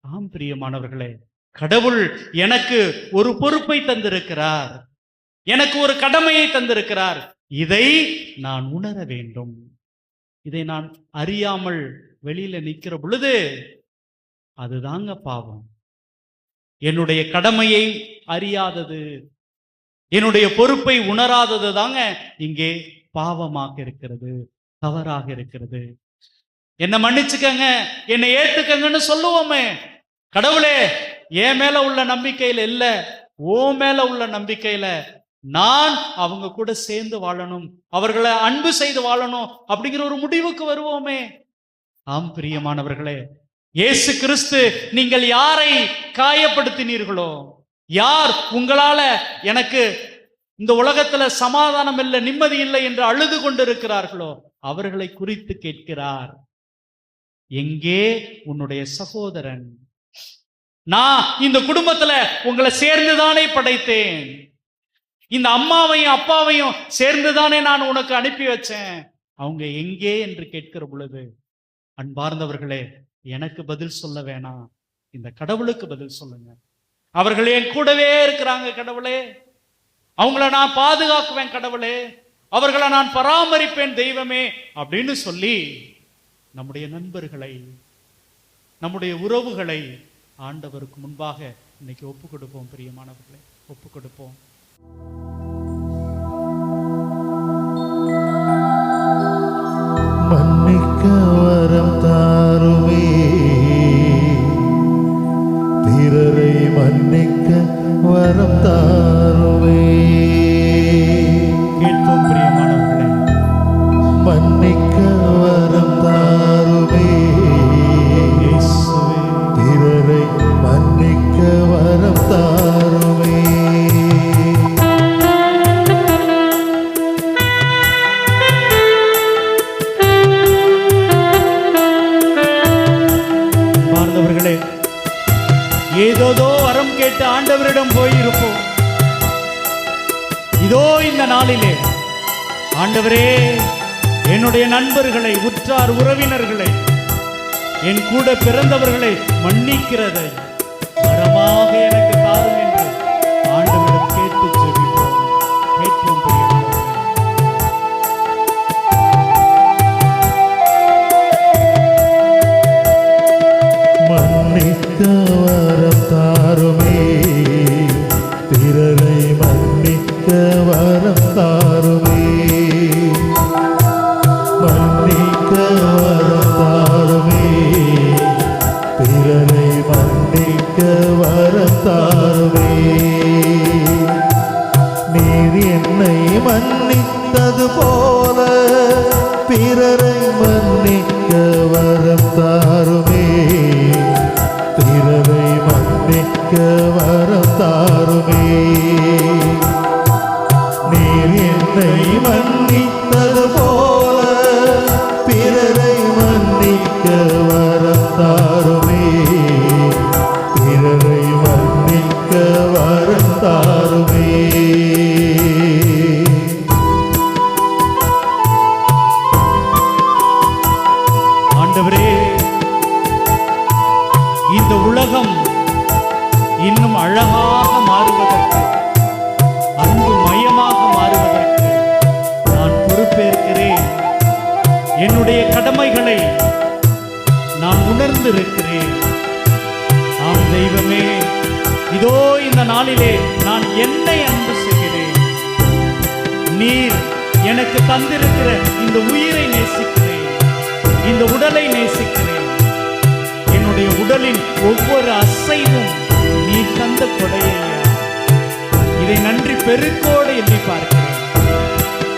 ஆம் பிரியமானவர்களே, கடவுள் எனக்கு ஒரு பொறுப்பை தந்திருக்கிறார், எனக்கு ஒரு கடமையை தந்திருக்கிறார். இதை நான் உணர வேண்டும். இதை நான் அறியாமல் வெளியில நிக்கிற பொழுது அதுதாங்க பாவம். என்னுடைய கடமையை அறியாதது, என்னுடைய பொறுப்பை உணராதது தாங்க இங்கே பாவமாக இருக்கிறது, தவறாக இருக்கிறது. என்னை மன்னிச்சுக்கங்க, என்னை ஏத்துக்கங்கன்னு சொல்லுவோமே. கடவுளே, என் மேல உள்ள நம்பிக்கையில இல்ல, ஓ மேல உள்ள நம்பிக்கையில நான் அவங்க கூட சேர்ந்து வாழணும், அவர்களை அன்பு செய்து வாழணும் அப்படிங்கிற ஒரு முடிவுக்கு வருவோமே. ஆம் பிரியமானவர்களே, இயேசு கிறிஸ்து, நீங்கள் யாரை காயப்படுத்தினீர்களோ, யார் உங்களால எனக்கு இந்த உலகத்துல சமாதானம் இல்லை, நிம்மதி இல்லை என்று அழுது கொண்டிருக்கிறார்களோ அவர்களை குறித்து கேட்கிறார், எங்கே உன்னுடைய சகோதரன்? நான் இந்த குடும்பத்துல உங்களை சேர்ந்துதானே படைத்தேன், இந்த அம்மாவையும் அப்பாவையும் சேர்ந்துதானே நான் உனக்கு அனுப்பி வச்சேன், அவங்க எங்கே என்று கேட்கிற பொழுது, அன்பார்ந்தவர்களே, எனக்கு பதில் சொல்ல வேணாம், இந்த கடவுளுக்கு பதில் சொல்லுங்க. அவர்கள் என் கூடவே இருக்கிறாங்க கடவுளே, அவங்கள நான் பாதுகாக்குவேன் கடவுளே, அவர்களை நான் பராமரிப்பேன் தெய்வமே அப்படின்னு சொல்லி நம்முடைய நண்பர்களை, நம்முடைய உறவுகளை ஆண்டவருக்கு முன்பாக இன்னைக்கு ஒப்பு கொடுப்போம். பிரியமானவர்களே, ஒப்பு கொடுப்போம். மன்னிக்க வரம் தாருமே, பிறரை மன்னிக்க வரம் தாருமே. கேட்போம் பிரியமானவர்களே, மன்னிக்க வரம் தாருமே, பிறரை மன்னிக்க வரம் தாருமே. ஏதோதோ வரம் கேட்டு ஆண்டவரிடம் போயிருப்போம். இதோ இந்த நாளிலே ஆண்டவரே, என்னுடைய நண்பர்களை, உற்றார் உறவினர்களை, என் கூட பிறந்தவர்களை மன்னிக்கிறதை வரமாக எனக்கு தாரும் என்று ஆண்டவரிடம் கேட்டு ஜெபிப்போம். கேட்போம் பிரியமானவர்களே. மன்னிக்க வரம் தாருமே, பிறரை மன்னிக்க வரம் தாருமே. மன்னிக்க வரம் தாருமே, பிறரை மன்னிக்க வரம் தாருமே. நீர் என்னை மன்னித்தது போல பிறரை மன்னிக்க வரம் தாருமே. பிறரை மன்னிக்க வரம் தாருமே. நீர் என்னை மன்னித்தது போல பிறரை மன்னிக்க வரம் தாருமே. பிறரை மன்னிக்க வரம் தாருமே. ஆண்டவரே, இந்த உலகம் இன்னும் அழகாக மாறுவதற்கு, அன்பு மயமாக மாறுவதற்கு நான் பொறுப்பேற்கிறேன். என்னுடைய கடமைகளை நான் உணர்ந்திருக்கிறேன். ஆம் தெய்வமே, இதோ இந்த நாளிலே நான் என்னை அன்பு செய்கிறேன். நீர் எனக்கு தந்திருக்கிற இந்த உயிரை நேசிக்கிறேன், இந்த உடலை நேசிக்கிறேன். என்னுடைய உடலின் ஒவ்வொரு அசைவும் நீ தந்த கொடையா. இதை நன்றி பெருக்கோடு எண்ணி பார்க்கிறேன்.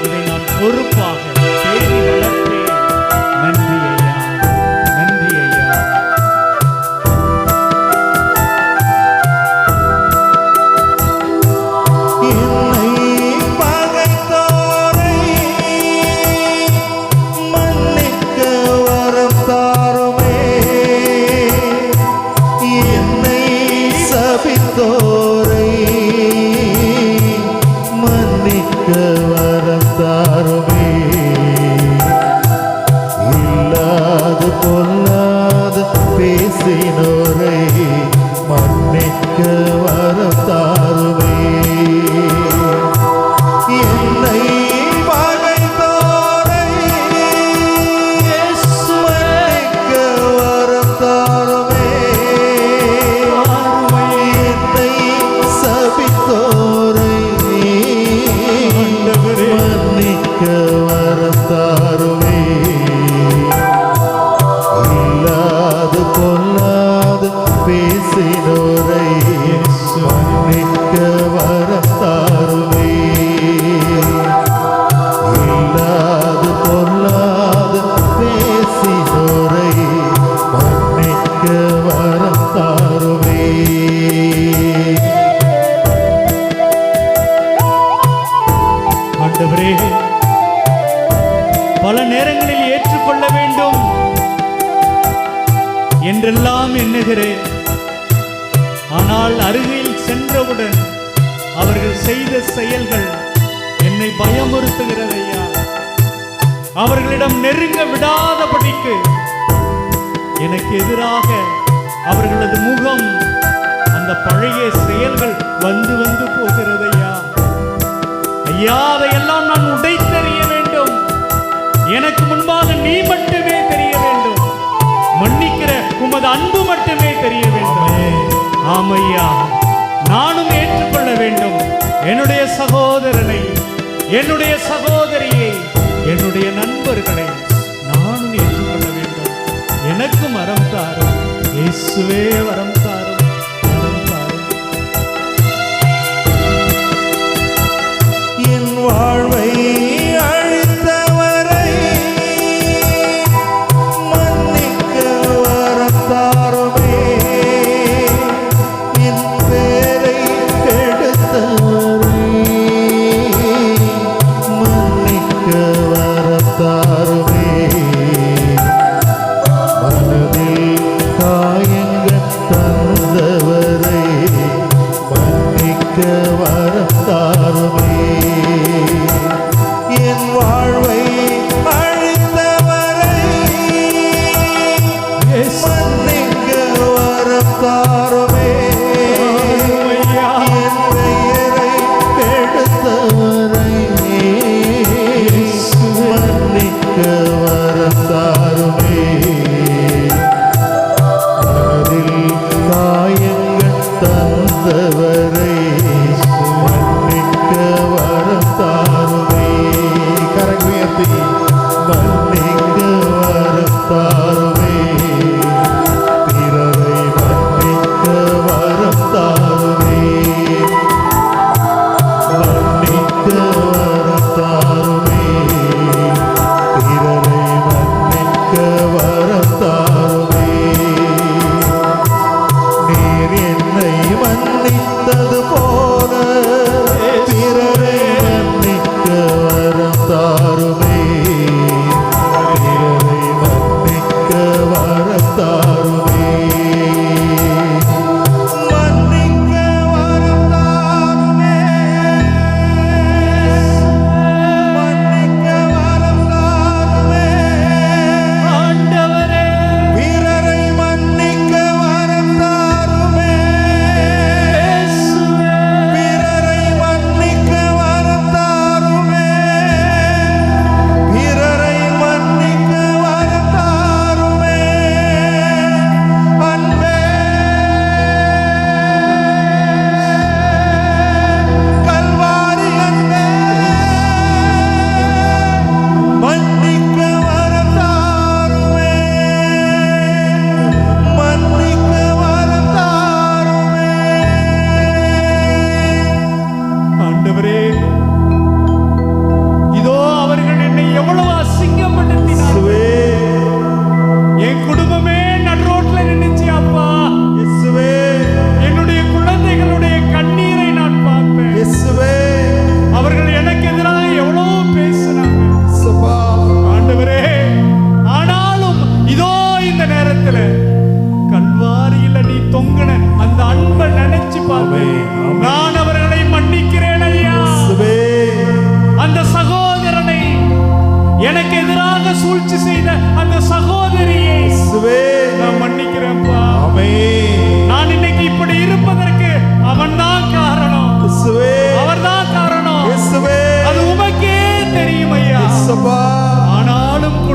இதை நான் பொறுப்பாக தேடி வளர்ப்பேன். நன்றி ஐயா, நன்றி ஐயா. என்னை பகைத்தோரை மன்னிக்க வரம் தாருமே. என்னை சபித்தோரை மன்னிக்க வரம் தாருமே. இல்லாது பொல்லாது பேசினோரை மன்னிக்க வரம் தாருமே. என்னை பகைத்தோரை மன்னிக்க வரம் தாருமே. என்னை சபித்தோரை மன்னிக்க வரம் தாருமே. இல்லாது பொல்லாது பேசினோரை மன்னிக்க வரம் தாருமே. இல்லாது பொல்லாது பேசினோரை மன்னிக்க வரம் தாருமே. ஆண்டவரே, பல நேரங்களில் ஏற்றுக்கொள்ள வேண்டும் என்றெல்லாம் எண்ணுகிறேன். ஆனால் அருகில் சென்றவுடன் அவர்கள் செய்த செயல்கள் என்னை பயமுறுத்துகிறதையா. அவர்களிடம் நெருங்க விடாதபடிக்கு எனக்கு எதிராக அவர்களது முகம், அந்த பழைய செயல்கள் வந்து வந்து போகிறதையா. ஐயா, அதையெல்லாம் நான் உடைத்தெறிய வேண்டும். எனக்கு முன்பாக நீ மட்டுமே தெரிய வேண்டும். மன்னிக்கிற உமது அன்பு மட்டுமே தெரிய வேண்டும். ஆமையா, நானும் ஏற்றுக்கொள்ள வேண்டும். என்னுடைய சகோதரனை, என்னுடைய சகோதரியை, என்னுடைய நண்பர்களை நானும் ஏற்றுக்கொள்ள வேண்டும். எனக்கு வரம் தாரும் இயேசுவே, வரம் தாரும், வரம் தாரும். என் வாழ்வை அழித்தவரை மன்னிக்க வரம் தாருமே. என் பேரை கெடுத்தவரை மன்னிக்க வரம் தாருமே. மனதில் காயங்கள்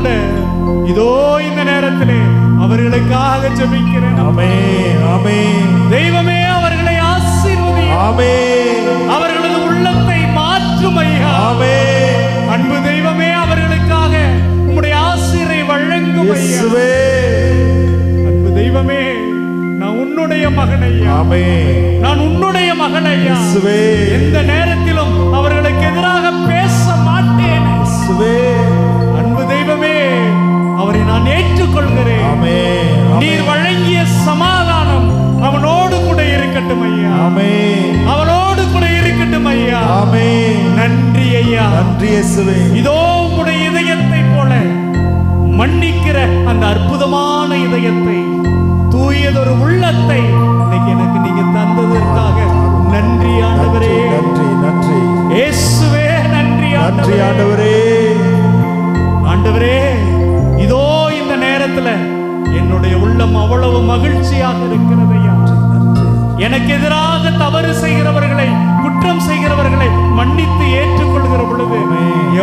கூட இதோ இந்த நேரத்திலே அவர்களுக்காக ஜெபிக்கிறேன். ஆமென் ஆமென். தெய்வமே அவர்களை ஆசீர்வதியும். ஆமென் அவர்களது உள்ளத்தை மாற்றும் ஐயா. ஆமென். அன்பு தெய்வமே அவர்களுக்காக உம்முடைய ஆசீரை வழங்கும் ஐயா. இயேசுவே. அன்பு தெய்வமே நான் உன்னுடைய மகன் ஐயா. ஆமென். நான் உன்னுடைய மகன் ஐயா. இயேசுவே. எந்த நேரத்திலும் அவர்களுக்கு எதிராக பேச மாட்டேன். இயேசுவே. அன்பு தெய்வமே அவரை நான் ஏற்றுக்கொள்கிறேன். ஆமென். நீர் வழங்கிய சமாதானம் அவனோடு கூட இருக்கட்டும் ஐயா. ஆமென். அவனோடு கூட இருக்கட்டும் ஐயா. ஆமென். நன்றி ஐயா. நன்றி இயேசுவே. இதோ உம்முடைய இதயத்தை போல மன்னிக்கிற அந்த அற்புதமான இதயத்தை, தூயதொரு உள்ளத்தை இன்னைக்கு எனக்கு நீங்க தந்ததற்காக நன்றி ஆண்டவரே. நன்றி நன்றி இயேசுவே நன்றி நன்றி ஆண்டவரே. ஆண்டவரே இதோ இந்த நேரத்துல என்னுடைய உள்ளம் அவ்வளவு மகிழ்ச்சியாக இருக்கிறது ஐயா. எனக்கு எதிராக தவறு செய்கிறவர்களை, குற்றம் செய்கிறவர்களை மன்னித்து ஏற்றுக்கொள்கிற பொழுது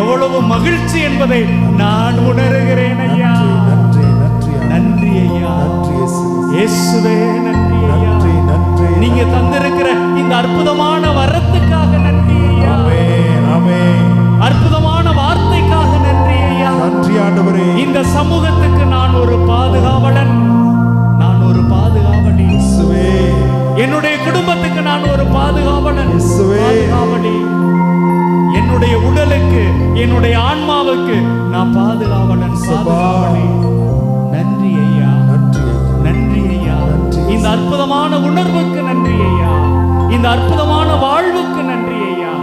எவ்வளவு மகிழ்ச்சி என்பதை நான் உணர்கிறேன் ஐயா. நன்றி நன்றி நன்றி ஐயா. நன்றி இயேசுவே. இயேசுவே நன்றி ஐயா. நன்றி நன்றி. நீங்க தந்திருக்கிற இந்த அற்புதமான வரத்துக்காக நன்றி ஐயா. ஆமென் ஆமென். அற்புதமான வார்த்தைக்காக நன்றி ஐயா. நன்றி ஆண்டவரே. இந்த சமூகத்துக்கு நான் ஒரு பாதுகாவலன், நான் ஒரு பாதுகாவலி. இயேசுவே. என்னுடைய குடும்பத்துக்கு நான் ஒரு பாதுகாவலன், இயேசுவே. பாதுகாவலி. என்னுடைய உடலுக்கு, என்னுடைய ஆன்மாவுக்கு நான் பாதுகாவலன், பாதுகாவலி. நன்றி ஐயா. நன்றி ஐயா. நன்றி ஐயா. நன்றி. இந்த அற்புதமான உணர்வுக்கு நன்றி ஐயா. இந்த அற்புதமான வாழ்வுக்கு நன்றி ஐயா.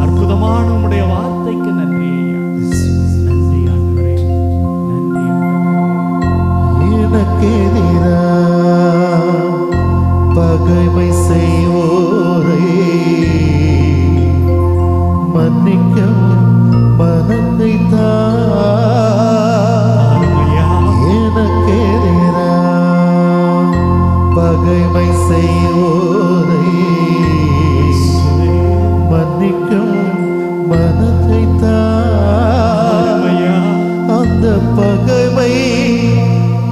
அற்புதமான உம்முடைய வார்த்தைக்கு நன்றி ஐயா. நன்றி ஆண்டவரே. நன்றி ஆண்டவரே. எனக்கு எதிரா பகைமை செய்வோரை மன்னிக்கும் மனத்தை ஐயா. எனக்கு எதிரா பகைமை செய்வோரை மன்னிக்கும் மனத்தை ஐயா. அந்த பகைமை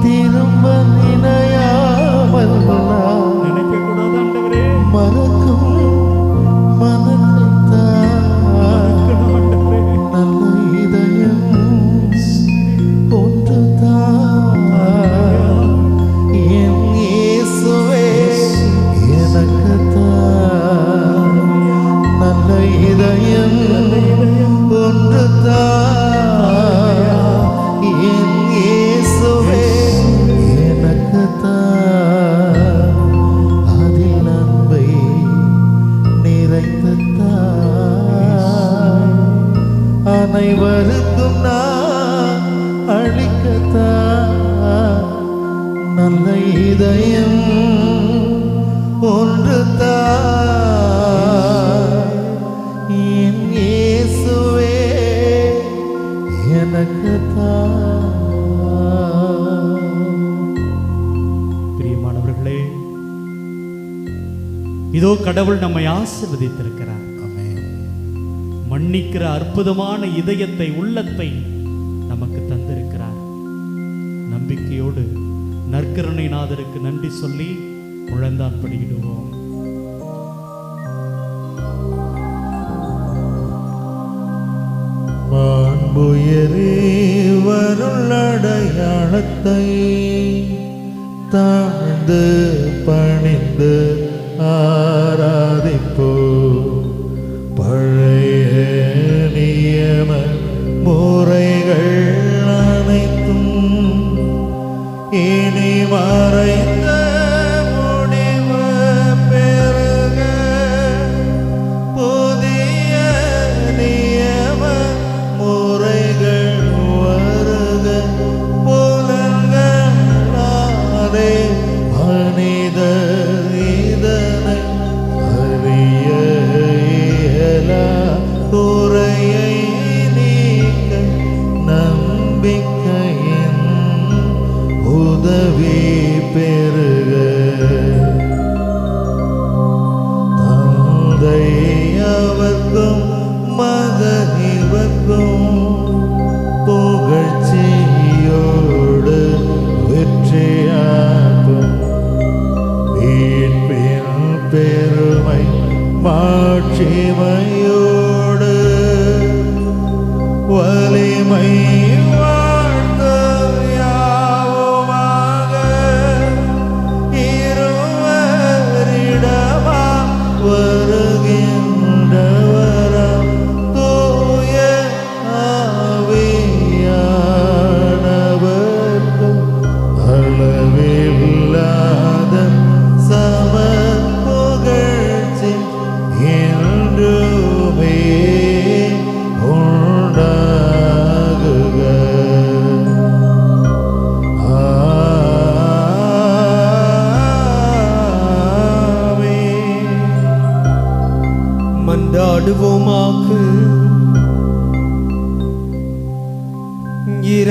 திரும்ப நினையாமல் நினைக்க கூடாது ஆண்டவரே. மறக்கும் மனத்தை மறக்கணும் ஆண்டவரே. நல்ல இதயம் ஒன்றுதான் என் இயேசுவே எனக்குத்தான் நல்ல இதயம் ஒன்றுதான் என் இயேசுவே எனக்குத்தான் அதில் அன்பை நிறைத்துத்தான் அனைவருக்கும் நான் அளிக்கத்தான் நல்ல இதயம் ஒன்றுதான் என் இயேசுவே எனக்குத்தான். பிரியமானவர்களே, இதோ கடவுள் நம்மை ஆசீர்வதித்திருக்கிறார். மன்னிக்கிற அற்புதமான இதயத்தை, உள்ளத்தை நமக்கு தந்திருக்கிறார். நம்பிக்கையோடு நற்கருணைநாதருக்கு நன்றி சொல்லி முழந்தால் படியிடுவோம். மாண்புயரே வருளடையாளத்தை தாழ்ந்து பணிந்து ஆராதிப்போ பழைய நியம முறைகள் அனைத்தும் இனி மறைந்த முடிவு பெறுக புதிய நியம முறைகள் வருக புலன்களாலே மனித இதனை அறிய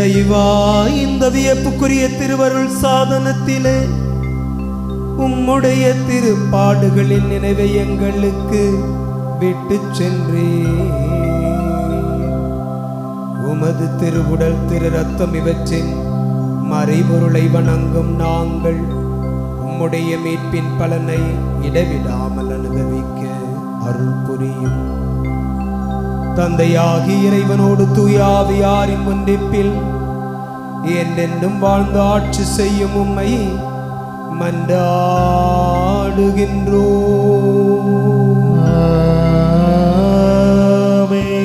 இறைவா, இந்த வியப்புக்குரிய திருவருள் சாதனத்திலே உம்முடைய திருப்பாடுகளின் நினைவை எங்களுக்கு விட்டு சென்றே. உமது திருவுடல் திரு ரத்தம் இவற்றின் மறைபொருளை வணங்கும் நாங்கள் உம்முடைய மீட்பின் பலனை இடைவிடாமல் அனுபவிக்க அருள் புரியும். தந்தையாகி இறைவனோடு தூயாவியாரின் ஒன்றிப்பில் என்றென்றும் வாழ்ந்து ஆட்சி செய்யும் உம்மை மன்றாடுகின்றோம். ஆமென்.